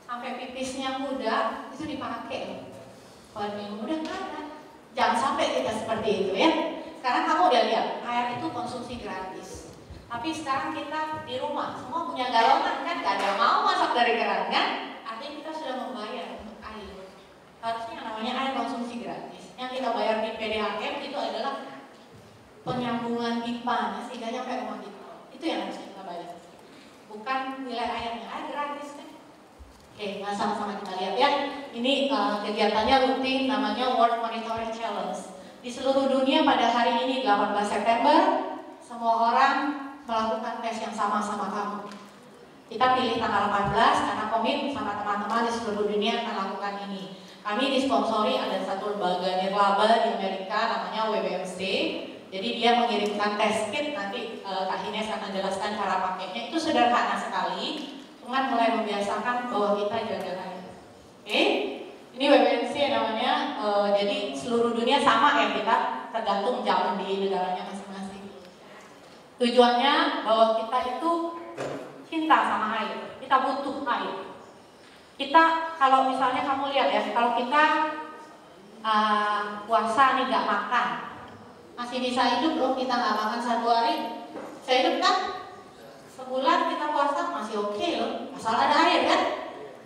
sampai pipisnya muda itu dipakai. Kalau minum udah nggak ada. Jangan sampai kita seperti itu ya. Sekarang kamu udah lihat, air itu konsumsi gratis. Tapi sekarang kita di rumah, semua punya galon kan, gak ada yang mau masak dari keran kan? Artinya kita sudah membayar untuk air. Harusnya yang namanya air konsumsi gratis. Yang kita bayar di PDAM itu adalah penyambungan pipa, sehingga nyampe rumah kita. Itu yang harus kita bayar. Bukan nilai airnya, air gratis kan? Oke, nah sama-sama kita lihat ya. Ini kegiatannya rutin, namanya World Monitoring Challenge. Di seluruh dunia pada hari ini 18 September, semua orang melakukan tes yang sama-sama kamu. Kita pilih tanggal 18 karena komit sama teman-teman di seluruh dunia melakukan ini. Kami disponsori ada satu lembaga nirlaba di Amerika namanya WBMC. Jadi dia mengirimkan test kit, nanti Kak Ines akan jelaskan cara pakainya. Itu sederhana sekali. Tuhan mulai membiasakan bahwa kita jaga air. Oke, ini WBMC namanya. Jadi seluruh dunia sama ya, kita tergantung jam di negaranya masing-masing. Tujuannya bahwa kita itu cinta sama air, kita butuh air. Kita kalau misalnya kamu lihat ya, kalau kita puasa nih nggak makan, masih bisa hidup loh. Kita nggak makan 1 hari, bisa hidup kan? Sebulan kita puasa masih oke loh, asal ada air kan?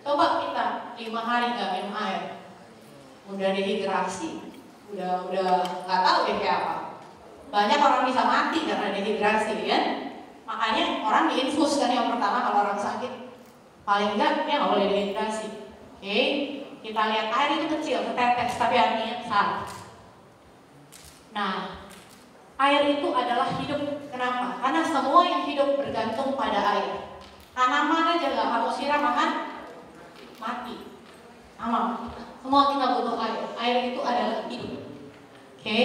Coba kita 5 hari nggak minum air, udah dehidrasi, udah nggak tahu deh kayak apa. Banyak orang bisa mati karena dehidrasi kan? Makanya orang diinfus kan yang pertama kalau orang sakit, paling enggak dia nggak boleh dehidrasi. Oke, kita lihat air itu kecil, ketetes, tapi artinya besar. Nah, air itu adalah hidup. Kenapa? Karena semua yang hidup bergantung pada air. Tanaman aja nggak kamu siram akan mati. Sama. Semua kita butuh air. Air itu adalah hidup. Oke.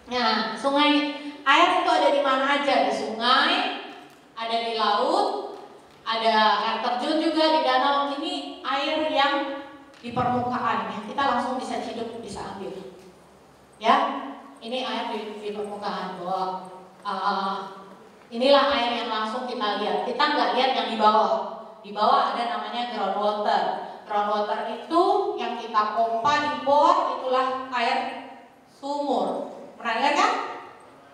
Nah, sungai, air itu ada di mana aja? Di sungai, ada di laut, ada air terjun juga di danau. Ini air yang di permukaan ya. Kita langsung bisa hidup, bisa ambil. Ya. Ini air di permukaan bahwa inilah air yang langsung kita lihat. Kita nggak lihat yang di bawah. Di bawah ada namanya groundwater. Groundwater itu yang kita pompa di bor, itulah air sumur. Pernah lihat kan?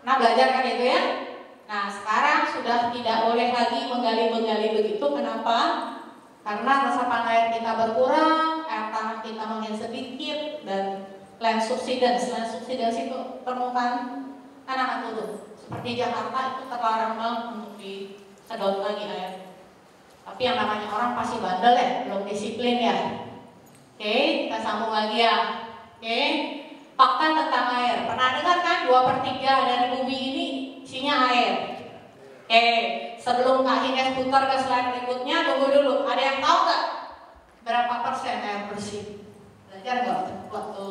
Nah, belajar kan itu ya? Nah, sekarang sudah tidak boleh lagi menggali-menggali begitu. Kenapa? Karena resapan air kita berkurang, air tanah kita makin sedikit, dan land subsidence itu permukaan tanah akan turun. Seperti Jakarta itu terlarang banget untuk disedot lagi air. Tapi yang namanya orang pasti bandel ya, belum disiplin ya. Oke, kita sambung lagi ya. Oke, fakta tentang air. Pernah dengar kan 2/3 dari bumi ini isinya air. Oke, sebelum Kak Ines putar ke slide berikutnya, tunggu dulu. Ada yang tahu nggak berapa persen air bersih? Belajar nggak waktu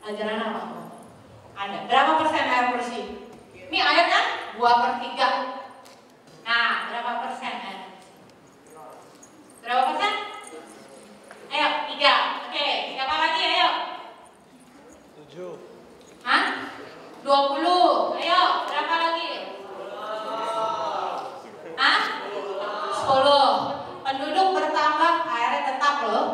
ajaran apa? Ada. Berapa persen air bersih? Ini air kan 2/3. Nah, berapa persen air? Berapa persen? Ayo, 3. Oke, siapa lagi? Ayo. 7. Hah? 20. Ayo, berapa lagi? Hah? 10. Penduduk bertambah, airnya tetap loh.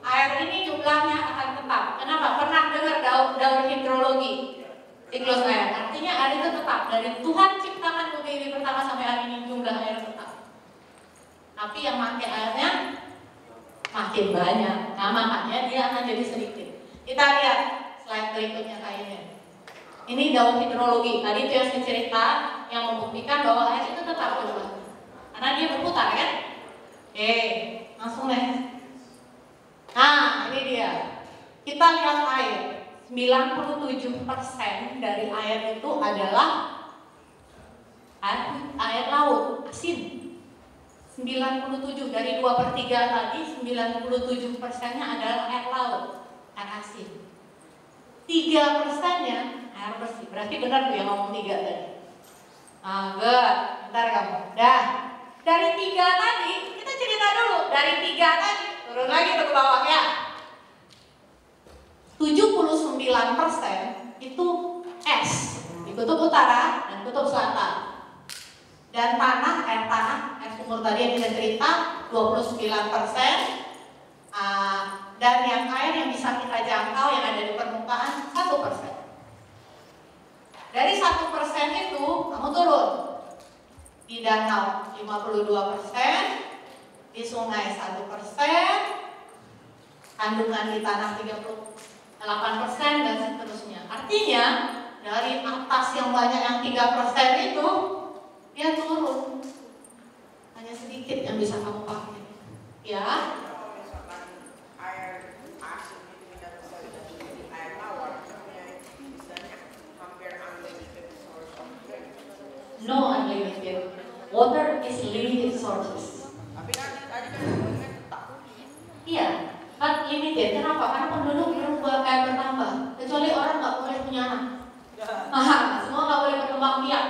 Air ini jumlahnya akan tetap. Kenapa? Pernah dengar daur hidrologi? Siklus air. Artinya air itu tetap. Dari Tuhan ciptakan bumi ini pertama sampai hari ini jumlah air tetap. Tapi yang pakai airnya makin banyak. Nah, makanya dia akan jadi sedikit. Kita lihat slide berikutnya kayaknya. Ini daur hidrologi. Tadi itu yang saya cerita yang membuktikan bahwa air itu tetap jumlahnya. Karena dia berputar kan? Oke, langsung deh. Nah, ini dia. Kita lihat air. 97% dari air itu adalah air laut, asin. 97 dari 2/3 tadi, 97%-nya adalah air laut, air asin. 3%-nya air bersih. Berarti benar tuh yang ngomong 3 tadi. Good. Bentar kamu. Dah. Dari 3 tadi, kita cerita dulu. Dari 3 tadi, turun lagi ke bawah ya. 79% itu es di kutub utara dan kutub selatan. Dan tanah, air sumur tadi yang kita cerita 29%. Dan yang air yang bisa kita jangkau yang ada di permukaan 1%. Dari 1% itu kamu turun. Di danau 52%, di sungai 1%, kandungan di tanah 38% dan seterusnya. Artinya dari atas yang banyak yang 3% itu dia turun. Hanya sedikit yang bisa kamu pakai. Ya. No unlimited. Water is limited sources. Iya, but limited. Kenapa? Karena penduduk belum akan bertambah. Kecuali orang nggak boleh punya anak. Semua nggak boleh berkembang biak.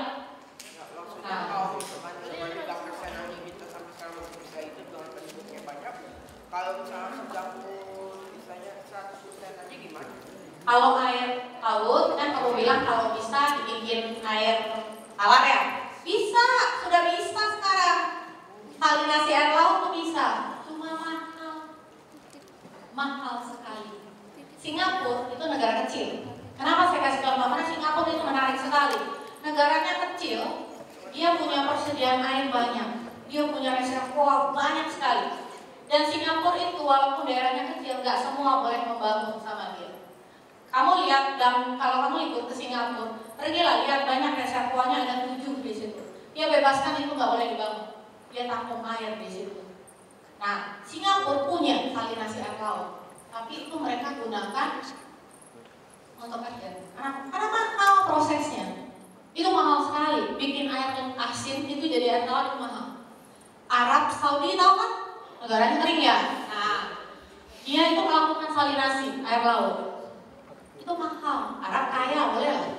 Kalau misalnya sudah misalnya 100% aja gimana? Kalau air laut kan kamu bilang kalau bisa dibikin air tawar ya? Bisa, sudah bisa sekarang. Salinasi air laut tuh bisa, cuma mahal sekali. Singapura itu negara kecil. Kenapa saya kasih contoh? Karena Singapura itu menarik sekali. Negaranya kecil, dia punya persediaan air banyak, dia punya reservoir banyak sekali. Dan Singapura itu walaupun daerahnya kecil, nggak semua boleh membangun sama dia. Kamu lihat, dan kalau kamu libur ke Singapura, pergilah lihat banyak reservoirnya, ada 7 di situ. Dia bebaskan itu nggak boleh dibangun, dia tampung air di situ. Nah, Singapura punya salinasi air laut, tapi itu mereka gunakan untuk air. Karena mahal prosesnya, itu mahal sekali. Bikin air asin itu jadi air laut itu mahal. Arab Saudi tahu kan? Negaranya kering ya. Nah, dia itu melakukan salinasi air laut. Itu mahal. Arab kaya boleh lah.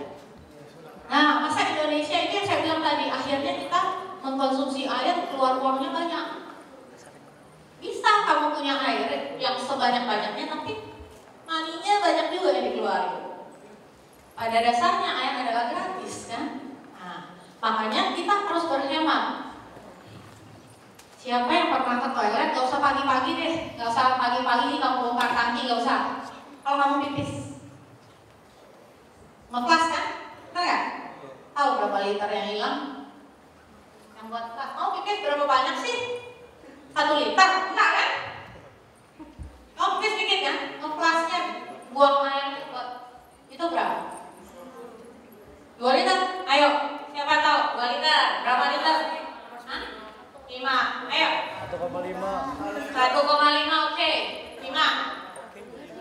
Nah, masa Indonesia itu yang saya bilang tadi, akhirnya kita mengkonsumsi air keluar uangnya banyak. Bisa kamu punya air yang sebanyak-banyaknya, tapi maninya banyak juga yang dikeluarin. Pada dasarnya air adalah gratis kan. Nah, makanya kita harus berhemat. Siapa yang pernah ke toilet, gak usah pagi-pagi deh. Gak usah pagi-pagi kamu bongkar tangki, gak usah. Kalau kamu pipis ngeplas kan? Betul gak? Tahu berapa liter yang hilang? Yang buat kelas, mau pipis berapa banyak sih? 1 liter? Enggak kan? Kamu pipis dikit kan? Ngeplasnya buang air itu berapa? 2 liter? Ayo, siapa tahu? 2 liter, berapa liter? 5, ayo 1,5 oke 5.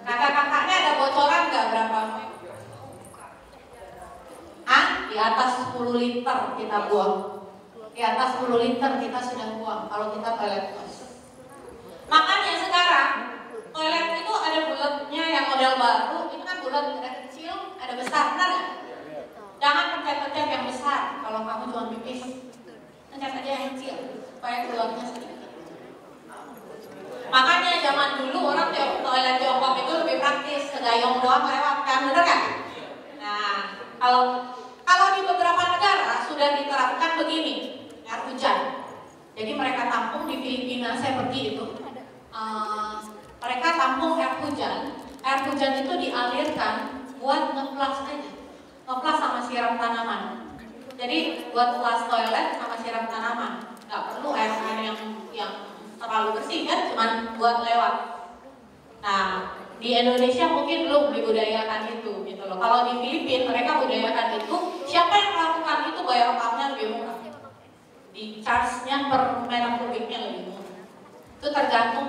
Kakak-kakaknya ada bocoran nggak berapa? Di atas 10 liter kita buang. Di atas 10 liter kita sudah buang kalau kita toilet kos. Makanya sekarang toilet itu ada bulatnya yang model baru. Itu kan bulat, ada kecil, ada besar, benar nggak? Jangan pencet-pencet yang besar kalau kamu cuma pipis. Pencet aja yang kecil supaya keluarnya sedikit. Makanya zaman dulu orang toilet jongkok itu lebih praktis, segayung doang lewat kan, bener kan? Nah, kalau di beberapa negara sudah diterapkan begini, air hujan. Jadi mereka tampung di Filipina, saya pergi itu, mereka tampung air hujan. Air hujan itu dialirkan buat ngeplas aja, ngeplas sama siram tanaman. Jadi buat flush toilet sama siram tanaman, nggak perlu air yang terlalu bersih kan, cuman buat lewat. Nah, di Indonesia mungkin belum dibudayakan itu, gitu loh. Kalau di Filipina mereka budayakan itu. Siapa yang melakukan itu bayar uangnya lebih murah, di charge-nya per meter kubiknya lebih murah. Itu tergantung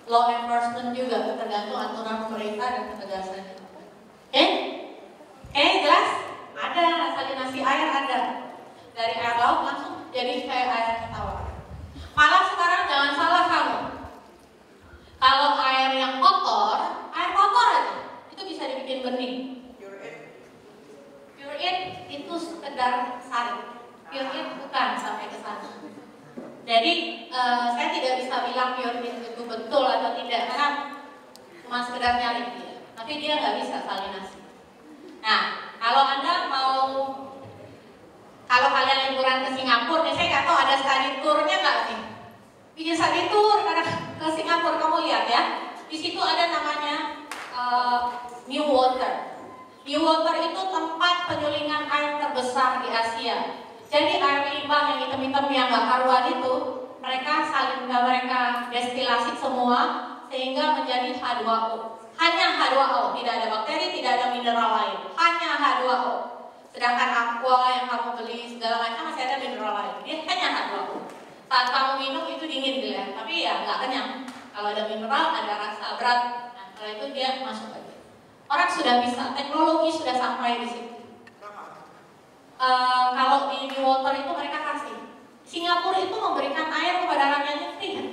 law enforcement juga, tergantung aturan pemerintah dan ketegasannya. Jelas? Ada salinasi air, ada dari air laut langsung jadi kayak air tawar. Malah sekarang jangan salah kamu, kalau air yang kotor, air kotor aja itu bisa dibikin bening. Pure it itu sekedar sari. Pure bukan sampai ke sana. Jadi saya tidak bisa bilang pure itu betul atau tidak karena cuma sekedar nyari dia, tapi dia nggak bisa salinasi. Nah, kalau Anda kalau kalian liburan ke Singapura, nih saya nggak tahu ada study tour-nya nggak nih? Bikin study tour karena ke Singapura, kamu lihat ya, di situ ada namanya New Water. New Water itu tempat penyulingan air terbesar di Asia. Jadi air limbah yang hitam-hitam yang nggak karuan itu, mereka destilasi semua sehingga menjadi H2O. Hanya H2O, tidak ada bakteri, tidak ada mineral lain, hanya H2O. Sedangkan aqua yang kamu beli segala macam masih ada mineral lain, dia hanya H2O. Saat kamu minum itu dingin dilihat, tapi ya nggak kenyang. Kalau ada mineral, ada rasa berat. Nah, setelah itu dia masuk aja. Orang sudah bisa, teknologi sudah sampai di situ. Kalau di New Water itu mereka kasih. Singapura itu memberikan air kepada rakyatnya free kan?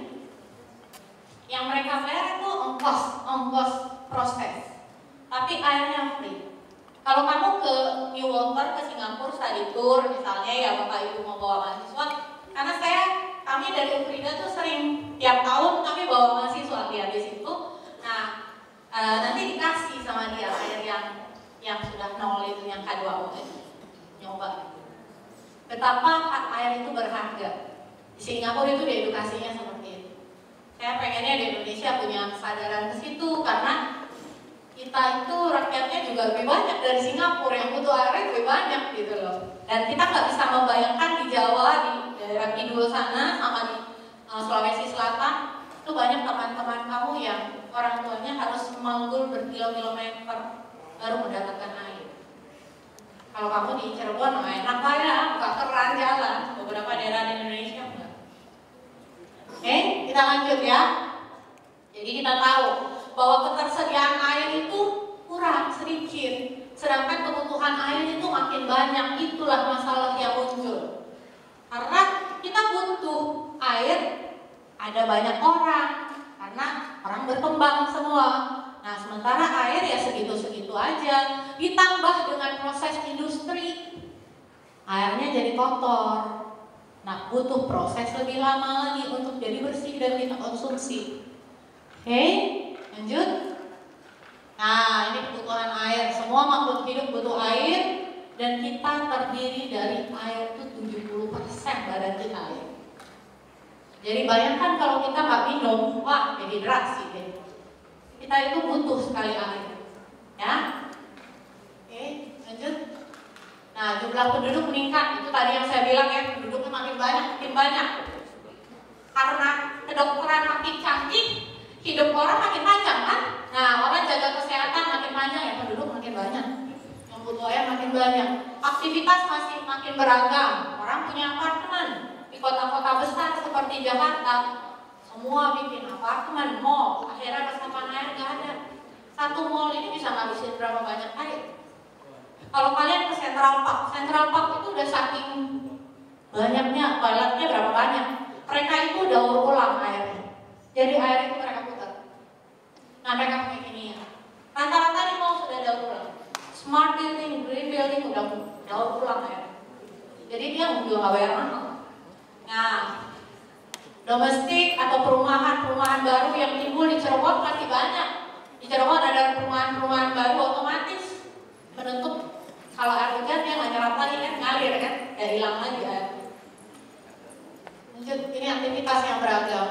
Yang mereka bayar itu ongkos proses, tapi airnya free. Kalau kamu ke New Water ke Singapura study tour misalnya ya Bapak Ibu mau bawa mahasiswa, karena kami dari Ukrida tuh sering tiap tahun kami bawa mahasiswa lihat di situ. Nah nanti dikasih sama dia air yang sudah nol itu yang H2O itu. Nyoba betapa air itu berharga. Di Singapura itu diedukasinya seperti itu. Saya pengennya di Indonesia punya kesadaran ke situ karena kita itu rakyatnya juga lebih banyak dari Singapura, yang butuh air lebih banyak gitu loh. Dan kita nggak bisa membayangkan di Jawa, di daerah Kidul sana sama di Sulawesi Selatan itu banyak teman-teman kamu yang orang tuanya harus memanggul berkilo-kilometer baru mendapatkan air. Kalau kamu di Cirebon, enak lah ya, nggak keran jalan. Beberapa daerah di Indonesia enggak. Oke, kita lanjut ya. Jadi kita tahu bahwa ketersediaan air itu kurang sedikit, sedangkan kebutuhan air itu makin banyak. Itulah masalah yang muncul. Karena kita butuh air, ada banyak orang, karena orang berkembang semua. Nah, sementara air ya segitu-segitu aja, ditambah dengan proses industri, airnya jadi kotor. Nah, butuh proses lebih lama lagi untuk jadi bersih dan kita konsumsi. Oke, lanjut. Nah, ini kebutuhan air. Semua makhluk hidup butuh air, dan kita terdiri dari air itu 70% badan kita air. Jadi bayangkan kalau kita nggak minum, wah dehidrasi deh. Kita itu butuh sekali air, ya. Oke, lanjut. Nah, jumlah penduduk meningkat. Itu tadi yang saya bilang ya, penduduknya makin banyak. Karena kedokteran makin canggih, hidup orang makin panjang kan? Nah, orang jaga kesehatan makin panjang ya, penduduk makin banyak. Yang butuh air makin banyak. Aktivitas masih makin beragam. Orang punya apartemen di kota-kota besar seperti Jakarta. Semua bikin apartemen, mall, akhirnya resapan air nggak ada. Satu mall ini bisa ngabisin berapa banyak air? Kalau kalian ke Central Park itu udah saking banyaknya, toiletnya berapa banyak? Mereka itu daur ulang airnya. Jadi air itu mereka putar. Nah, mereka pakai gini ya. Rata-rata di mall sudah daur ulang. Smart building, green building udah daur ulang air. Jadi dia juga nggak bayar mahal. Nah, domestik atau perumahan baru yang timbul di Cirebon masih banyak. Di Cirebon ada perumahan baru otomatis menutup kalau air hujan dia nggak nyerap lagi kan, ngalir kan, ya hilang lagi air. Lanjut, ini aktivitas yang beragam.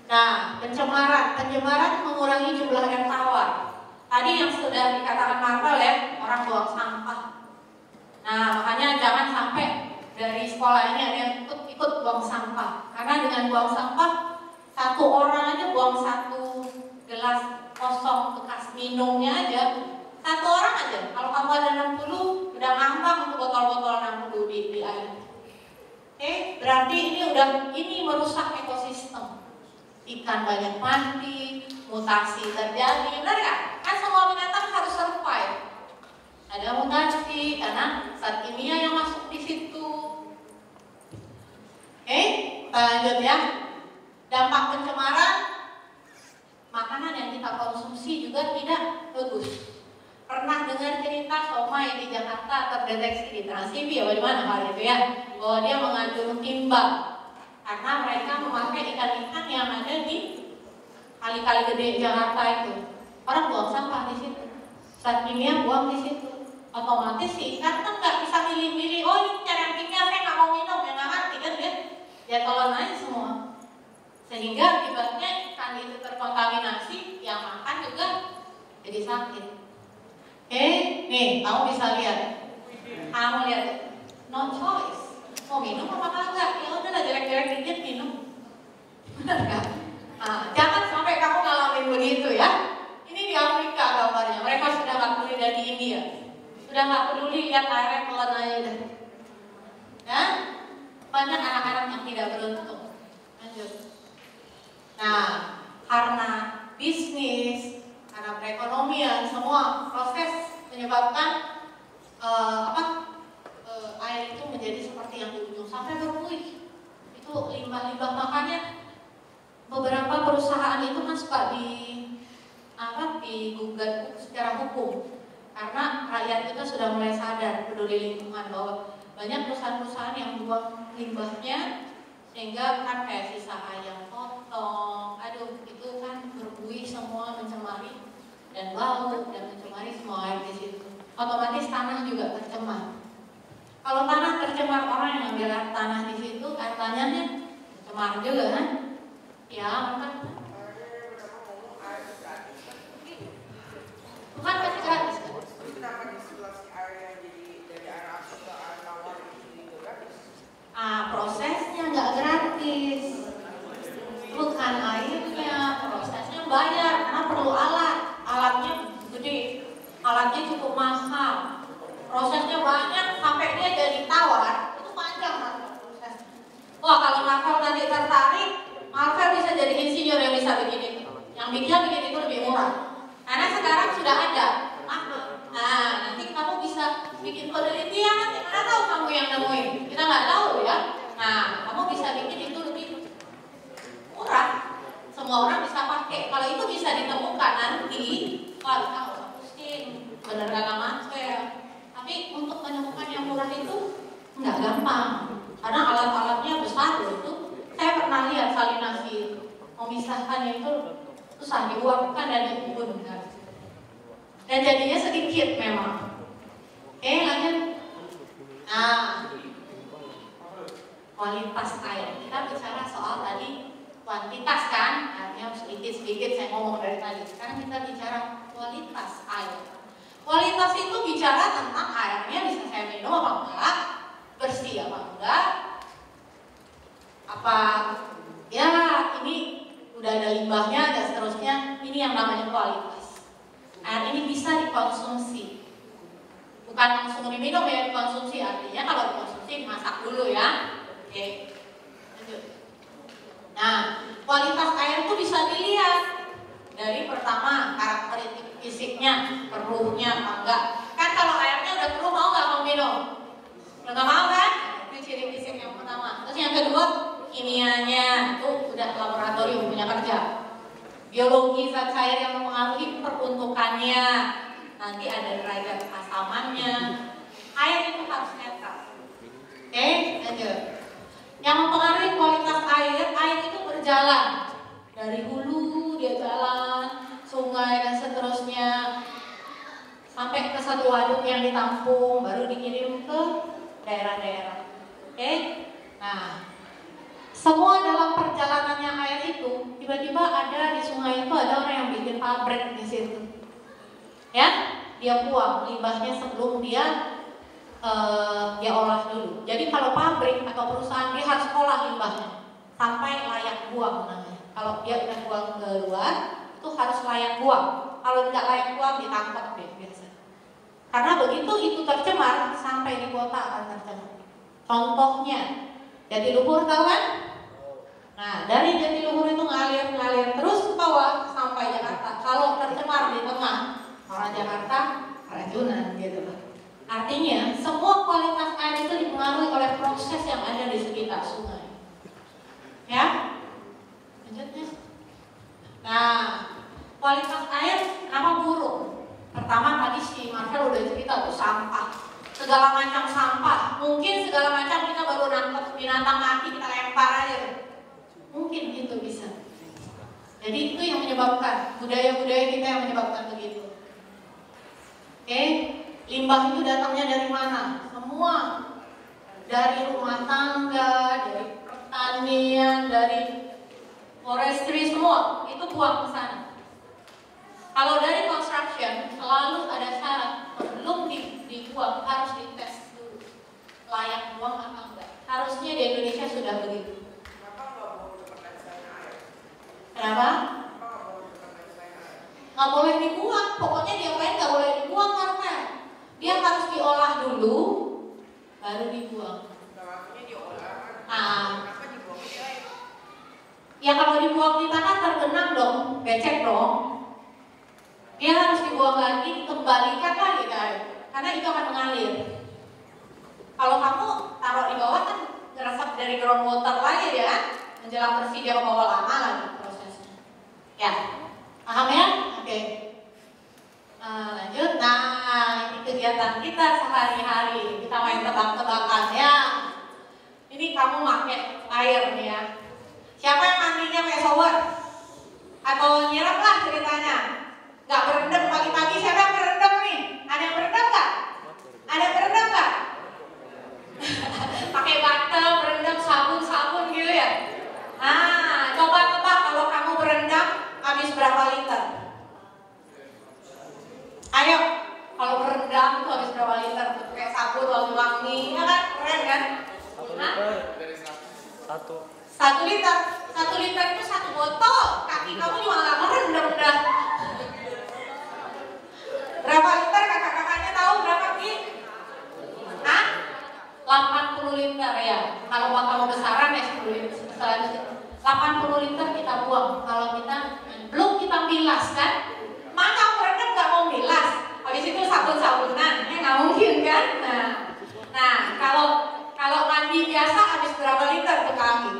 Nah, pencemaran mengurangi jumlah air tawar. Tadi yang sudah dikatakan Marvel ya, orang buang sampah. Nah, makanya jangan sampai dari sekolah ini ada yang ikut buang sampah. Karena dengan buang sampah, satu orang aja buang satu gelas kosong bekas minumnya aja, satu orang aja. Kalau kamu ada 60, udah ngambang untuk botol-botol 60 di air. Oke, berarti ini merusak ekosistem. Ikan banyak mati, mutasi terjadi, benar nggak? Kan semua binatang harus survive. Ada mutasi karena zat kimia yang masuk di situ. Oke, lanjut ya. Dampak pencemaran, makanan yang kita konsumsi juga tidak bagus. pernah dengar cerita somai di Jakarta terdeteksi di Trans TV ya, bagaimana hal itu ya, bahwa dia mengandung timbal karena mereka memakai ikan-ikan yang ada di kali-kali gede Jakarta itu. Orang buang sampah di situ, zat kimia buang di situ, otomatis si ikan kan nggak bisa milih-milih, oh ini cara kimia saya nggak mau minum, ya nggak ngerti kan dia telan aja semua, sehingga akibatnya ikan itu terkontaminasi, yang makan juga jadi sakit. Oke, nih kamu bisa lihat, kamu lihat, no choice, mau minum apa kagak? Ya udahlah jelek-jelek dikit minum, benar nggak? Nah, jangan sampai kamu ngalamin begitu ya. Ini di Afrika gambarnya, mereka sudah nggak peduli, dan di India sudah nggak peduli, lihat airnya telan aja. Ya, banyak anak-anak yang tidak beruntung. Lanjut. Nah, karena bisnis, karena perekonomian, semua proses menyebabkan air itu menjadi seperti yang di ujung sampai berbuih. Itu limbah-limbah, makanya beberapa perusahaan itu mas Pak digugat secara hukum karena rakyat kita sudah mulai sadar peduli lingkungan, bahwa banyak perusahaan-perusahaan yang buang limbahnya sehingga kan kayak sisa ayam potong, aduh itu kan berbuih semua, mencemari dan bau dan mencemari semua air di situ. Otomatis tanah juga tercemar. Kalau tanah tercemar, orang yang ambil air tanah di situ, air tanahnya tercemar juga kan? Ya, kan? Bukan pasti gratis kan? Kenapa di sebelah air yang jadi dari air asin ke air tawar itu gratis? Prosesnya nggak gratis. Bukan airnya, prosesnya bayar karena perlu alat. Alatnya gede, alatnya cukup mahal. Prosesnya banyak sampai dia jadi tawar, itu panjang kan prosesnya. Wah, kalau Marvel nanti tertarik, Marvel bisa jadi insinyur yang bisa bikin itu. Yang bikin itu lebih murah. Karena sekarang sudah ada. Nah, nanti kamu bisa bikin penelitian, mana tahu kamu yang nemuin. Kita nggak tahu ya. Nah, kamu bisa bikin itu lebih murah. Semua orang bisa pakai. Kalau itu bisa ditemukan nanti, wah kita nggak usah pusing. Bener kata Maxwell. Tapi untuk menemukan yang murah itu nggak gampang. Karena alat-alatnya besar itu. Saya pernah lihat salinasi, memisahkannya itu susah, diuapkan dan diubun kan. Dan jadinya sedikit memang. Oke, lanjut. Nah, kualitas air. Kita bicara soal tadi kuantitas kan, artinya sedikit-sedikit saya ngomong dari tadi. Sekarang kita bicara kualitas air. Kualitas itu bicara tentang airnya bisa saya minum apa enggak, bersih apa enggak, apa ya ini udah ada limbahnya dan seterusnya. Ini yang namanya kualitas. Air ini bisa dikonsumsi, bukan langsung diminum ya, dikonsumsi. Artinya kalau dikonsumsi dimasak dulu ya. Oke, lanjut. Nah, kualitas air itu bisa dilihat dari pertama karakteristik fisiknya, keruhnya apa enggak. Kan kalau airnya udah keruh, mau nggak mau minum? Udah nggak mau kan? Itu ciri fisik yang pertama. Terus yang kedua, kimianya itu udah laboratorium punya kerja. Biologi zat cair yang mempengaruhi peruntukannya, nanti ada derajat keasamannya. Air itu harus netral. Oke, lanjut. Yang mempengaruhi kualitas air itu berjalan dari hulu dia jalan, sungai dan seterusnya sampai ke satu waduk yang ditampung, baru dikirim ke daerah-daerah. Oke, nah. Semua dalam perjalanannya air itu, tiba-tiba ada di sungai itu ada orang yang bikin pabrik di situ. Ya, dia buang limbahnya sebelum dia olah dulu. Jadi kalau pabrik atau perusahaan dia harus olah limbahnya sampai layak buang namanya. Kalau dia udah buang ke luar, itu harus layak buang. Kalau tidak layak buang ditangkap deh biasa. Karena begitu itu tercemar sampai di kota akan tercemar. Contohnya, Jatiluhur tahu kan? Nah, dari Jatiluhur itu ngalir terus ke bawah sampai Jakarta. Kalau tercemar di tengah, orang Jakarta keracunan gitu. Artinya, semua kualitas air itu dipengaruhi oleh proses yang ada di sekitar sungai. Ya? Lanjutnya. Nah, kualitas air kenapa buruk? Pertama tadi si Jadi itu yang menyebabkan, budaya-budaya kita yang menyebabkan begitu. Oke, limbah itu datangnya dari mana? Semua. Dari rumah tangga, dari pertanian, dari forestry, semua. Itu buang ke sana. Kalau dari construction, selalu ada syarat. Sebelum dibuang, harus dites dulu. Layak buang atau enggak. Harusnya di Indonesia sudah begitu. Kenapa? Nggak boleh dibuang, pokoknya diapain nggak boleh dibuang karena dia harus diolah dulu, baru dibuang. Nah, ya kalau dibuang di tanah tergenang dong, becek dong. Dia harus dibuang lagi, dikembalikan lagi kan, karena itu akan mengalir. Kalau kamu taruh di bawah kan ngeresap dari groundwater lagi ya kan, menjelang bersih dia ke bawah lama lagi. Ya, paham ya? Oke. Lanjut. Nah, ini kegiatan kita sehari-hari. Kita main tebak-tebakan ya. Ini kamu pakai air nih ya. Siapa yang mandinya pakai shower? Atau nyirap lah ceritanya. Nggak berendam pagi-pagi. Siapa yang berendam nih? Ada yang berendam nggak? Ada yang berendam nggak? Pakai bata, berendam sabun-sabun gitu ya. Nah, coba tebak kalau kamu berendam habis berapa liter? Ayo, kalau berendam itu habis berapa liter? Pakai sabun wangi-wangi, ya kan? Keren kan? 1 liter. 1 liter. 1 liter itu 1 botol. Kaki kamu juga nggak merendam dah. Berapa liter kakak-kakaknya tahu berapa Ki? Hah? 80 liter ya. Kalau kamu besaran ya 10 liter. Selanjutnya 80 liter kita buang. Kalau kita belum kita bilas kan? Mana mereka nggak mau bilas? Habis itu sabun-sabunan, nggak mungkin kan? Nah kalau mandi biasa habis berapa liter tuh kaki?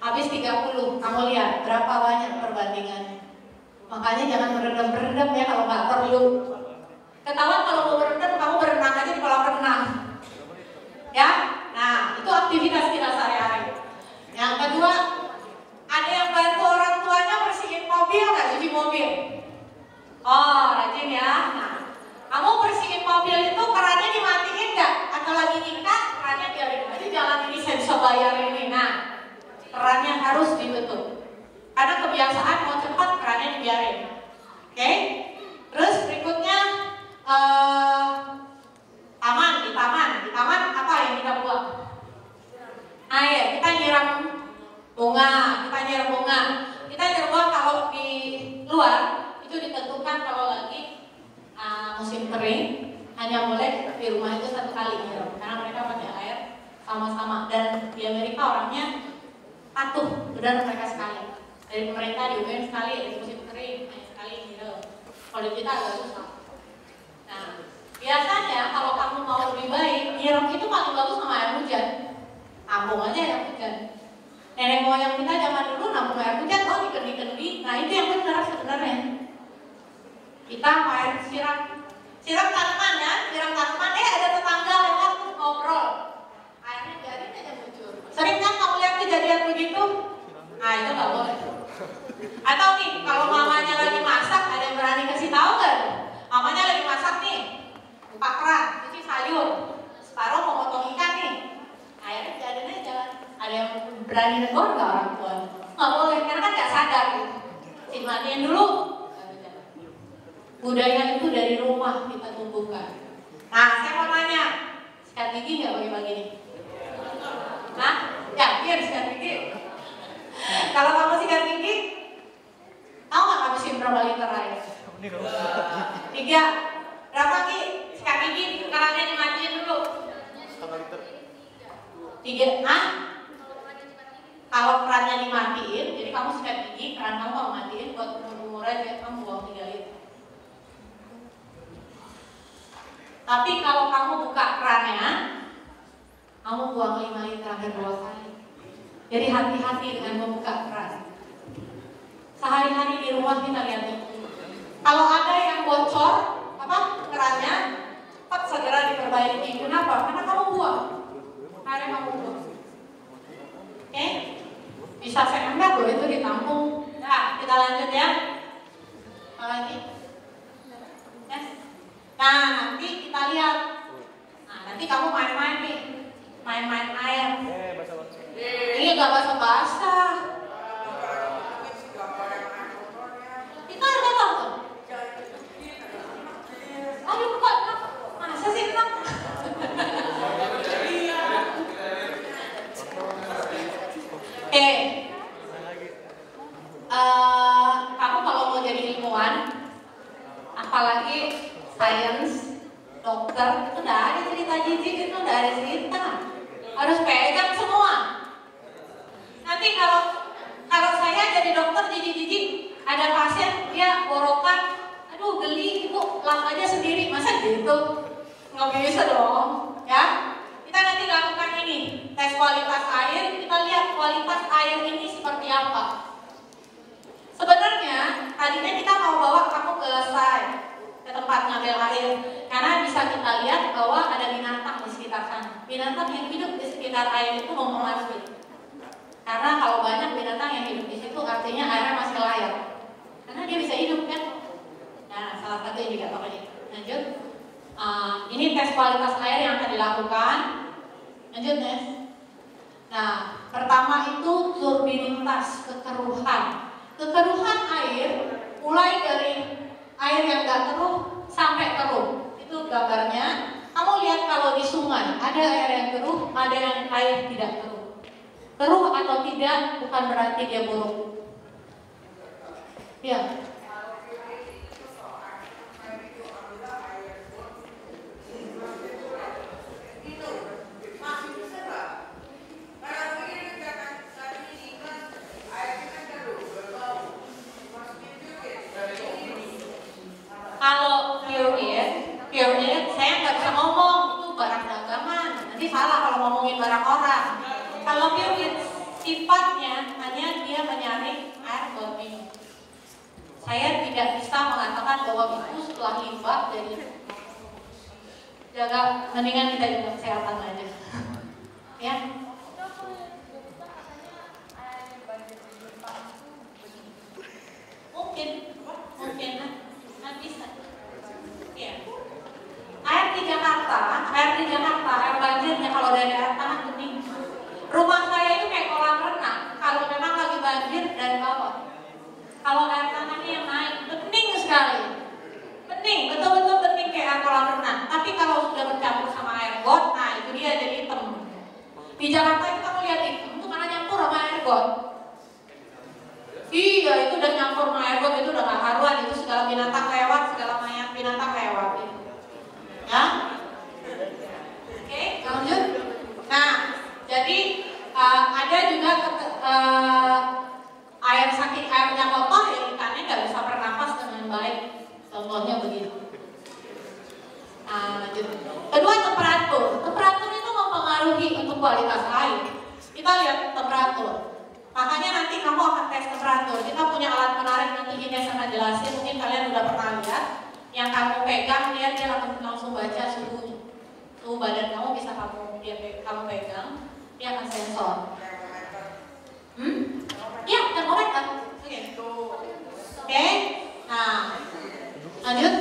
Habis 30. Kamu lihat berapa banyak perbandingannya. Makanya jangan berendam-berendam ya kalau nggak perlu. Ketahuan kalau mau berendam, kamu berenang aja di kolam renang. Ya? Nah, itu aktivitas kita sehari-hari. Yang kedua, ada yang bantu orang tuanya bersihin mobil nggak? Cuci mobil. Oh, rajin ya. Nah, kamu bersihin mobil itu kerannya dimatiin nggak? Atau lagi nyikat, kerannya biarin aja, jangan ini saya bisa bayar ini. Nah, kerannya harus ditutup. Karena kebiasaan mau cepat, kerannya dibiarin. Oke? Terus berikutnya, di taman apa yang kita buang? Air, kita nyiram bunga. Kita nyiram bunga kalau di luar itu ditentukan kalau lagi musim kering hanya boleh di rumah itu 1 kali nyiram karena mereka pakai air sama-sama. Dan di Amerika orangnya patuh, benar mereka sekali. Dari pemerintah diumumin sekali, di musim kering hanya sekali nyiram. Kalau di kita agak susah. Nah, biasanya kalau kamu mau lebih baik, nyiram itu paling bagus sama air hujan. Tampung aja air hujan. Nenek moyang kita zaman dulu nampung air hujan, oh dikendi-kendi. Nah itu yang benar sebenarnya. Kita air siram tanaman ya, siram tanaman. Ada tetangga lewat ngobrol. Airnya biarin aja muncul. Sering kan kamu lihat kejadian begitu? Nah itu nggak boleh. Atau nih kalau mamanya lagi masak, ada yang berani kasih tahu nggak? Mamanya lagi masak nih, buka keran, cuci sayur, separuh mau potong ikan nih. Airnya biarin aja. Ada yang berani negor nggak orang tua? Nggak boleh, karena kan nggak sadar gitu. Dimatiin dulu. Budaya itu dari rumah kita tumbuhkan. Nah, saya mau nanya, sikat gigi nggak bagi-bagi nih? Hah? Yakin sikat gigi? Kalau kamu sikat gigi, tahu nggak habisin berapa liter air? 3. Berapa Ki? Sikat gigi, kerannya dimatiin dulu. 3. Hah? Kalau kerannya dimatiin, jadi kamu sikat gigi, keran kamu mau matiin buat umur aja, kamu buang 3 liter. Tapi kalau kamu buka kerannya, kamu buang 5 liter hampir 2 kali. Jadi hati-hati dengan membuka keran. Sehari-hari di rumah kita lihat itu. Kalau ada yang bocor, kerannya, cepat segera diperbaiki. Kenapa? Karena kamu buang. Akhirnya kamu buang. Oke? Bisa seember loh itu ditampung. Ya. kita lanjut ya. Apa lagi? Yes. Nah, nanti kita lihat. Nah, nanti kamu main-main nih. Main-main air. Ini gak basa-basa. Itu air kotor tuh. Aduh kok, masa sih Kak? Kamu kalau mau jadi ilmuwan, apalagi sains, dokter, itu udah ada cerita jijik, itu udah ada cerita. Harus pegang semua. Nanti kalau saya jadi dokter jijik-jijik, ada pasien dia borokan, aduh geli, ibu lap aja sendiri, masa gitu? Nggak bisa dong, ya. Kita nanti lakukan ini, tes kualitas air, kita lihat kualitas air ini seperti apa. Sebenarnya tadinya kita mau bawa kamu ke ke tempat ngambil air, karena bisa kita lihat bahwa ada binatang di sekitar sana. Binatang yang hidup di sekitar air itu mempengaruhi. Karena kalau banyak binatang yang hidup di situ, artinya airnya masih layak. Karena dia bisa hidup kan. Nah, salah satu indikatornya. Lanjut. Ini tes kualitas air yang akan dilakukan. Lanjut, Nes. Nah, pertama itu turbinitas, kekeruhan. Kekeruhan air mulai dari air yang gak keruh sampai keruh. Itu gambarnya. Kamu lihat kalau di sungai ada air yang keruh, ada yang air tidak keruh. Keruh atau tidak bukan berarti dia buruk. Ya. Kalau pure air, saya nggak bisa ngomong itu barang dagangan. Nanti salah kalau ngomongin barang orang. Kalau pure air, sifatnya hanya dia menyaring air buat minum. Saya tidak bisa mengatakan bahwa itu setelah limbah jadi jaga, mendingan kita jaga kesehatan aja. Ya. Mungkin bisa. Ya. Air di Jakarta, air banjirnya kalau dari air tanah bening. Rumah saya itu kayak kolam renang. Kalau memang lagi banjir dari bawah. Kalau air tanahnya yang naik, bening sekali. Bening, betul-betul bening kayak air kolam renang. Tapi kalau sudah bercampur sama air got, nah itu dia jadi hitam. Di Jakarta itu kamu lihat hitam, itu karena nyampur sama air got. Iya, itu udah nyampur sama air got, itu udah gak karuan. Itu segala binatang lewat, segala mayat binatang lewat. Ya? Oke, lanjut. Nah, jadi ada juga saking airnya kotor ya ikannya nggak bisa bernapas dengan baik. Contohnya begitu. Nah, lanjut. Kedua, temperatur. Temperatur itu mempengaruhi untuk kualitas air. Kita lihat temperatur. Makanya nanti kamu akan tes temperatur. Kita punya alat menarik, nanti Ines akan jelasin. Mungkin kalian udah pernah lihat. Yang kamu pegang, dia langsung baca suhunya. Suhu badan kamu bisa kamu pegang, dia akan sensor. Ya, termometer. Oke. Nah, lanjut.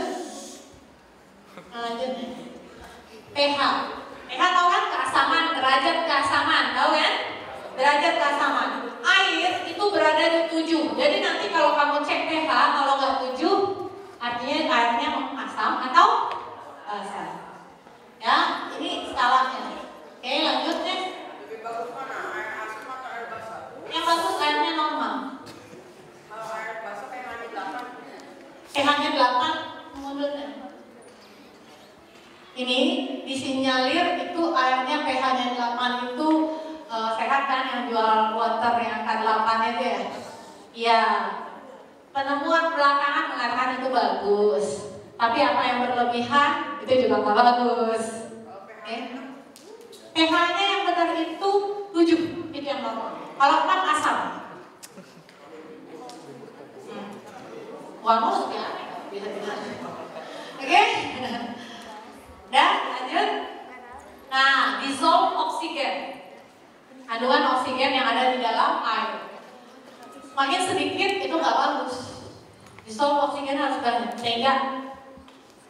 pH. pH tahu kan? Keasaman, derajat keasaman, tahu kan? Derajat keasaman. Air itu berada di 7. Jadi nanti kalau kamu cek pH, kalau nggak 7, artinya airnya asam atau asam. Ya, ini skalanya. Oke, lanjut nih. Lebih bagus mana? Air asam atau air basah? Yang bagus airnya normal. Kalau air basah pH-nya 8. pH-nya 8, mundurnya. Ini disinyalir itu airnya pH-nya 8 itu sehat kan, yang jual water yang angka 8 itu ya? Iya. Penemuan belakangan mengatakan itu bagus. Tapi apa yang berlebihan itu juga nggak bagus. pH-nya yang benar itu 7, itu yang normal. Kalau 6 asam. Wanus ya, bisa tidak. Oke. Dan lanjut. Nah, dissolve oksigen. Kandungan oksigen yang ada di dalam air. Semakin sedikit itu nggak bagus. Dissolve oksigen harus banyak sehingga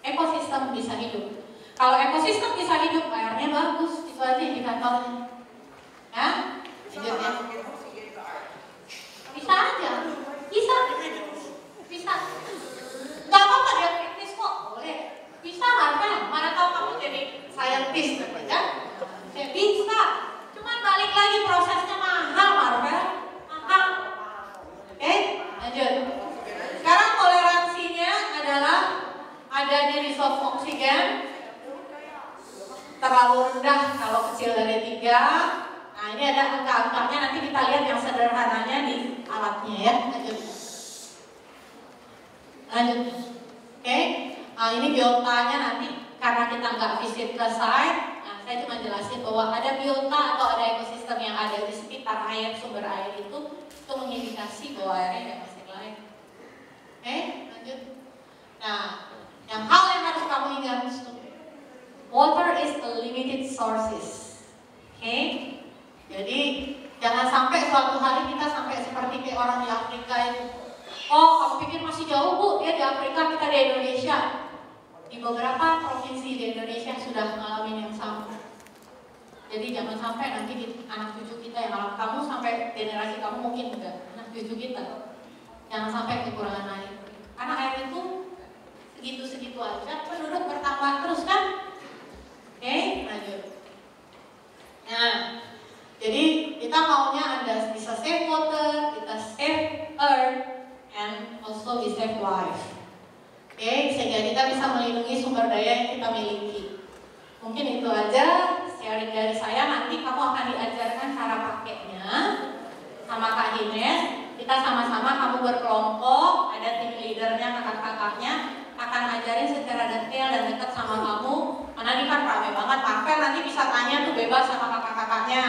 ekosistem bisa hidup. Kalau ekosistem bisa hidup, airnya bagus. Itu aja indikatornya. Ya, lanjutnya. Bisa aja, bisa. Gak apa-apa dia kritis kok, boleh. Bisa kan? Mana tahu kamu jadi scientist, ya? Ya bisa. Cuman balik lagi prosesnya mahal, Marvel. Mahal. Oke, lanjut. Sekarang toleransinya adalah adanya dissolve oksigen terlalu rendah kalau kecil dari 3. Nah ini ada angka-angkanya, nanti kita lihat yang sederhananya di alatnya ya. Lanjut. Oke. Nah ini biotanya nanti karena kita nggak visit ke site, nah, saya cuma jelasin bahwa ada biota atau ada ekosistem yang ada di sekitar air, sumber air itu mengindikasi bahwa airnya masih lain. Oke, lanjut. Nah, yang hal yang harus kamu ingat, water is a limited sources. Oke. Jadi jangan sampai suatu hari kita sampai seperti kayak orang di Afrika itu. Oh, kamu pikir masih jauh Bu, dia di Afrika, kita di Indonesia. Di beberapa provinsi di Indonesia sudah mengalami yang sama. Jadi jangan sampai nanti di anak cucu kita yang alami, kamu sampai generasi kamu mungkin enggak, anak cucu kita. Jangan sampai kekurangan air. Karena air itu segitu-segitu aja, penduduk bertambah terus kan? Oke, lanjut. Nah, jadi kita maunya Anda bisa save water, kita save earth, and also we save life. Oke, sehingga kita bisa melindungi sumber daya yang kita miliki. Mungkin itu aja sharing dari saya. Nanti kamu akan diajarkan cara pakainya sama Kak Hines. Kita sama-sama, kamu berkelompok, ada tim leadernya, kakak-kakaknya akan ajarin secara detail dan dekat sama kamu. Karena ini kan rame banget, Marvel nanti bisa tanya tuh bebas sama kakak-kakaknya.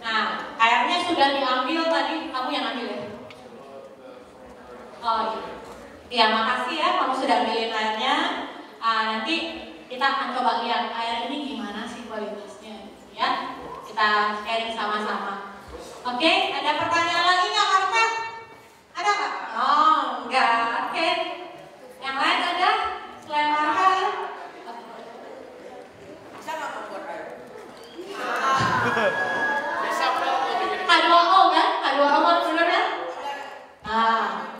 Nah, airnya sudah diambil tadi, kamu yang ambil ya? Oh iya. Ya, makasih ya, kamu sudah ambilin airnya. Nanti kita akan coba lihat air ini gimana sih kualitasnya, ya. Kita sharing sama-sama. Oke, ada pertanyaan lagi nggak, Marvel? Ada nggak? Oh, enggak. Oke. Yang lain ada? Selain Marvel? Bisa nggak membuat air? H2O kan? H2O bener kan?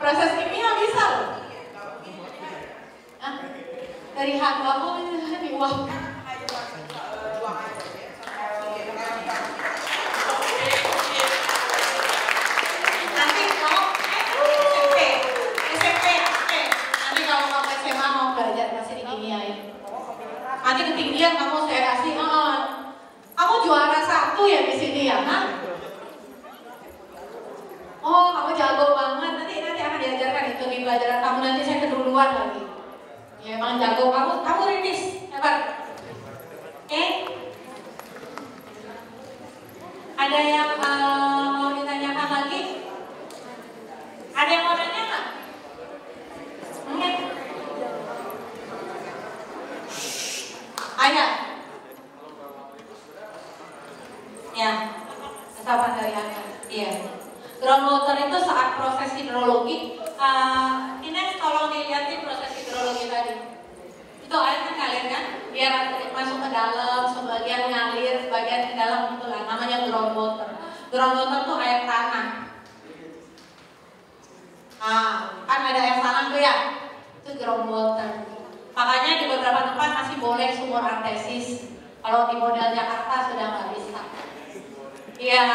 Proses kimia bisa loh. Dari H2O itu diuapkan. Nanti kalau SMP ya, oke. Nanti kalau kamu SMA mau belajar masih di kimia ya. Nanti ketinggian kamu saya kasih, kamu juara 1 ya di sini ya, Oh, kamu jago banget. Nanti akan diajarkan itu di pelajaran kamu. Nanti saya keduluan lagi. Ya emang jago kamu ritis, hebat. Oke? Ada yang mau ditanyakan lagi? Ada yang mau nanya nggak? Mungkin. Ada. Ya, kesalahan dari Anda. Iya. Groundwater itu saat proses hidrologi, Ines tolong dilihatin proses hidrologi tadi. Itu air kan ngalir kan, biar masuk ke dalam, sebagian ngalir, sebagian ke dalam, itulah namanya groundwater. Groundwater itu air tanah. Kan ada air tanah tuh ya, itu groundwater. Makanya di beberapa tempat masih boleh sumur artesis. Kalau di model Jakarta sudah nggak bisa. Iya.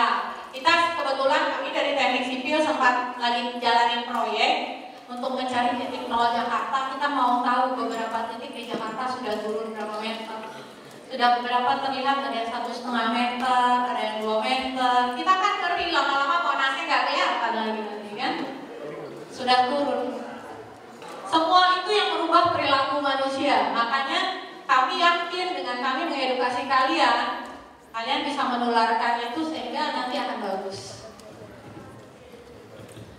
Kita kebetulan kami dari teknik sipil sempat lagi jalanin proyek untuk mencari titik nol Jakarta. Kita mau tahu beberapa titik di Jakarta sudah turun berapa meter. Sudah beberapa terlihat ada yang 1,5 meter, ada yang 2 meter. Kita kan ngeri lama-lama Monasnya nggak kelihatan lagi nanti kan. Sudah turun. Semua itu yang merubah perilaku manusia. Makanya kami yakin dengan kami mengedukasi kalian bisa menularkan itu sehingga nanti akan bagus.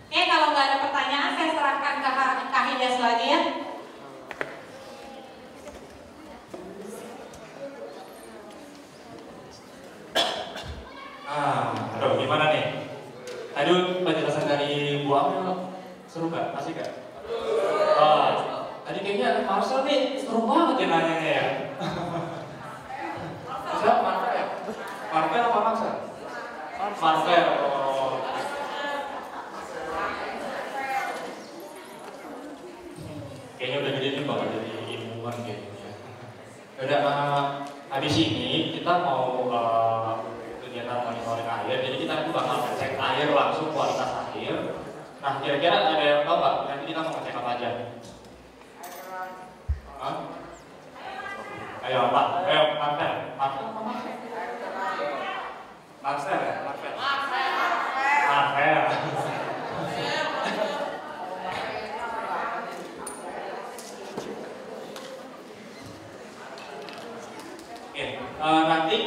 Oke, kalau nggak ada pertanyaan, saya serahkan ke Kak Hines lagi ya. Aduh, gimana nih? Aduh, penjelasan dari Bu Seru nggak? Asik nggak? Tadi kayaknya Marcel nih seru banget ya nanyanya ya. Siapa? Marcel? Marcel apa Marcel? Marcel. Kayaknya udah gede nih bakal jadi ilmuwan gitu ya. Udah, habis ini kita mau kegiatan monitoring air. Jadi kita nanti bakal ngecek air langsung, kualitas air. Nah, kira-kira ada yang tahu nggak? Nanti kita mau ngecek apa aja? Hah? Ayo Pak, ayo Marcel. Marcel apa Marcel? Marcel ya? Marcel. Marcel. Nanti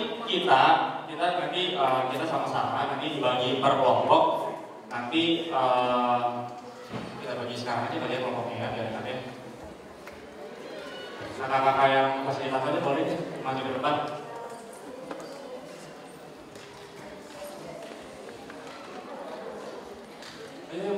kita sama-sama nanti dibagi per kelompok. Nanti kita bagi sekarang aja kalian kelompoknya ya, biar kalian. Kakak-kakak yang fasilitatornya boleh maju ke depan. Ayo.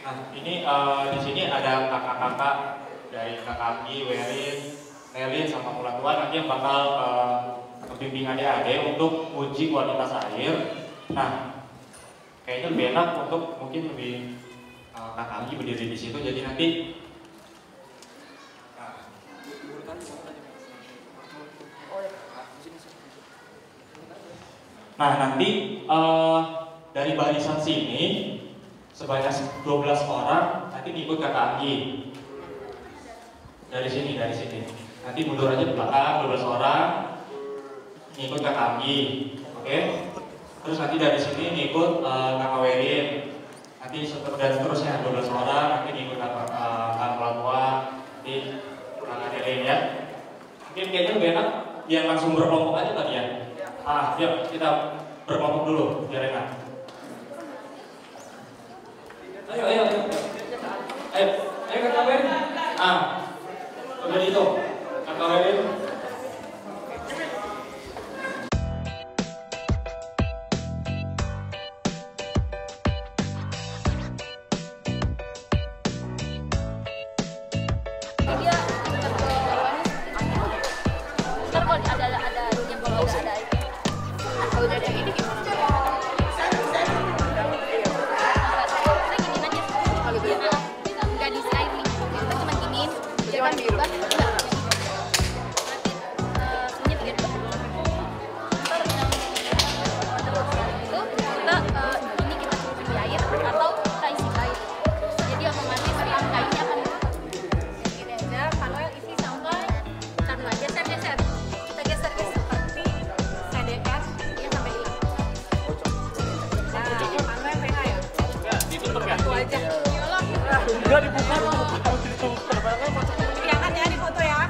Nah, ini di sini ada kakak-kakak dari Kakak Anggi, Werin, Nelin, sama Mulan Tua nanti yang bakal membimbing adik-adik untuk uji kualitas air. Nah, kayaknya lebih enak untuk mungkin lebih Kakak Anggi berdiri di situ. Jadi nanti dari barisan sini sebanyak 12 orang nanti ngikut Kakak Anggi. Dari sini. Nanti mundur aja ke belakang 12 orang ngikut Kakak Anggi. Oke? Terus nanti dari sini ngikut Kakak Werin. Nanti dan seterusnya 12 orang nanti ngikut Kakak Tua, nanti Kakak Nelin ya. Mungkin kayaknya lebih enak biar langsung berkelompok aja tadi ya. Yuk kita berkelompok dulu biar enak. Ayo Kakak Werin. Udah dihitung. Kakak Werin. Enggak dibuka ditutup terbang masuk. Kelihatan ya di foto ya.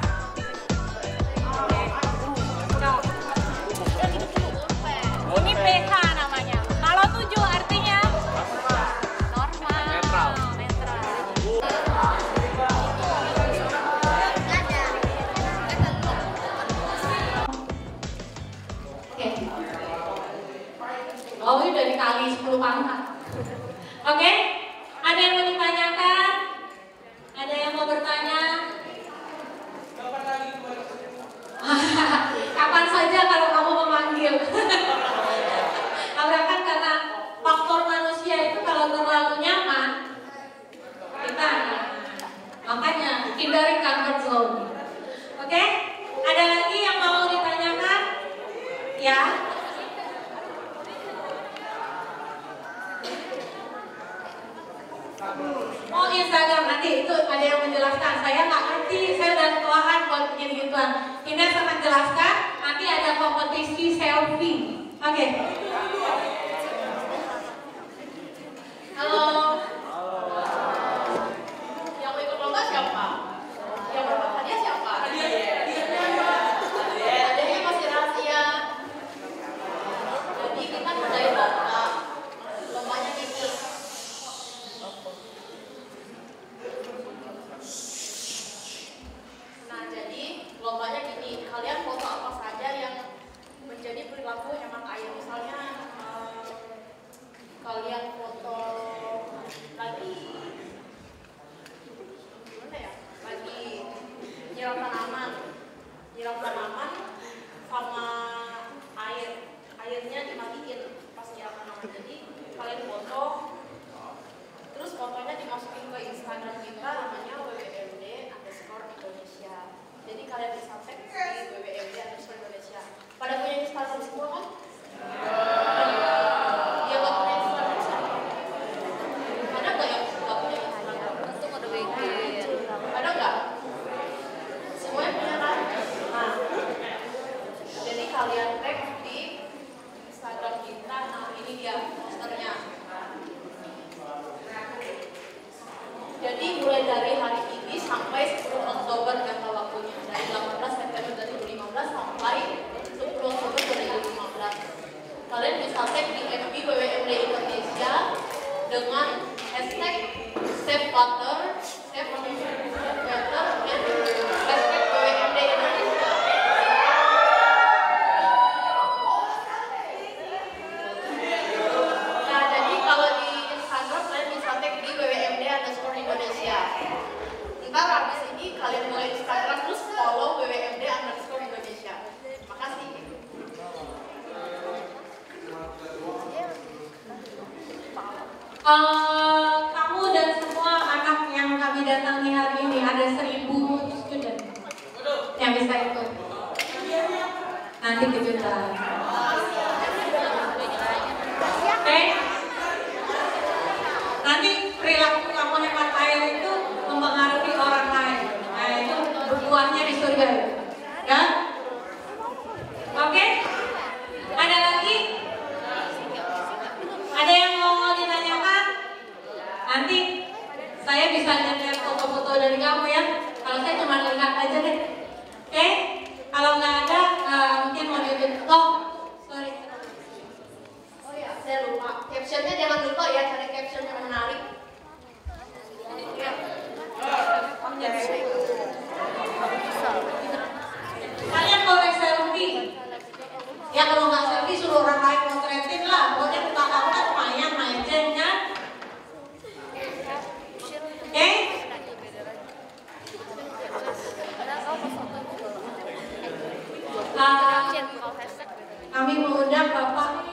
Ini pH namanya. Kalau 7 artinya normal. Netral. Oke. Oh, ini udah dikali 10 pangkat. Oke? Ada yang mau ditanyakan? Ada yang mau bertanya? Kapan saja kalau kamu memanggil. Karena kan karena faktor manusia itu kalau terlalu nyaman, kita makanya hindari comfort zone. Oke? Ada lagi yang mau ditanyakan? Ya? Oh, Instagram nanti itu ada yang menjelaskan. Saya nggak ngerti, saya udah ketuaan buat begini-gituan. Ines akan jelaskan. Nanti ada kompetisi selfie. Oke. Halo. Yang mau ikut lomba siapa? Yang dapat hadiah siapa? Hadiahnya masih rahasia. Jadi kita kerjain lomba. Lombanya ini. Indonesia posternya. Jadi mulai dari hari ini sampai 10 Oktober jangka waktunya, dari 18 September 2015 sampai 10 Oktober 2015. Kalian bisa tag di FB WWMD Indonesia dengan hashtag Save Water, Save Water, dan hashtag WWMD Indonesia. Nah, jadi kalau di Instagram kalian bisa tag di WWMD_Indonesia. Ntar habis ini kalian mulai Instagram terus follow WWMD_Indonesia. Makasih. Kamu dan semua anak yang kami datangi hari ini ada 1000 student yang bisa ikut. Nanti kejutan. Oke? Nanti perilaku kamu hemat air itu mempengaruhi orang lain. Nah, itu berbuahnya di surga. Ya? Oke? Ada lagi? Ada yang mau ditanyakan? Nanti saya bisa lihat foto-foto dari kamu ya. Kalau saya cuma lihat aja deh. Oke? Kalau nggak ada, mungkin mau dibikin. Oh, sorry. Oh ya, saya lupa. Captionnya jangan lupa ya, cari caption yang menarik. Ya. Kalian boleh selfie. Ya kalau nggak selfie suruh orang lain potretin lah. Pokoknya muka kamu kan lumayan majen kan. Oke? Kami mengundang Bapak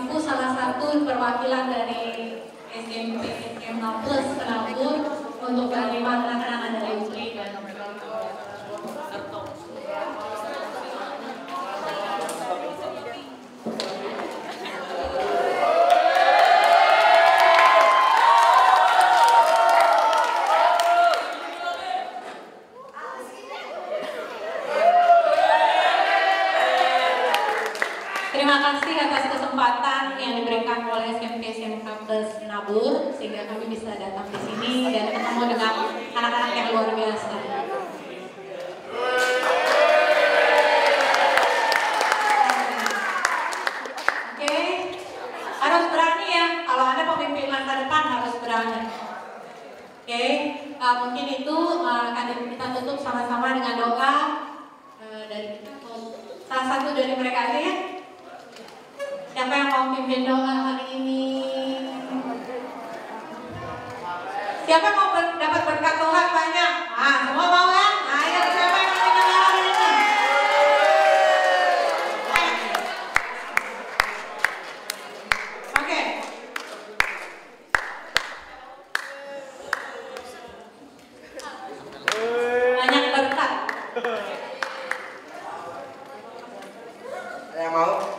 Ibu salah satu perwakilan dari SMP SMA Plus Penabur untuk menerima tantangan dari UPI dan terima kasih atas kesempatan yang diberikan oleh SMP SMK Plus Nabur sehingga kami bisa datang di sini dan ketemu dengan anak-anak yang luar biasa. Oke, harus berani ya. Kalau Anda pemimpin masa depan harus berani. Oke, mungkin itu akan kita tutup sama-sama dengan doa dari kita. Salah satu dari mereka aja ya. Siapa yang mau pimpin doa hari ini? Siapa mau dapat berkat Tuhan banyak? Ah, semua mau kan? Ayo, siapa yang mau pimpin doa hari ini? Ayo. Oke. Banyak berkat. Ada yang mau?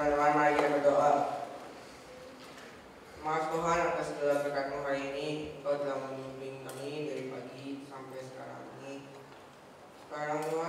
Teman-teman, mari kita berdoa. Maaf Tuhan atas segala berkat-Mu hari ini. Engkau telah membimbing kami dari pagi sampai sekarang ini. Sekarang Tuhan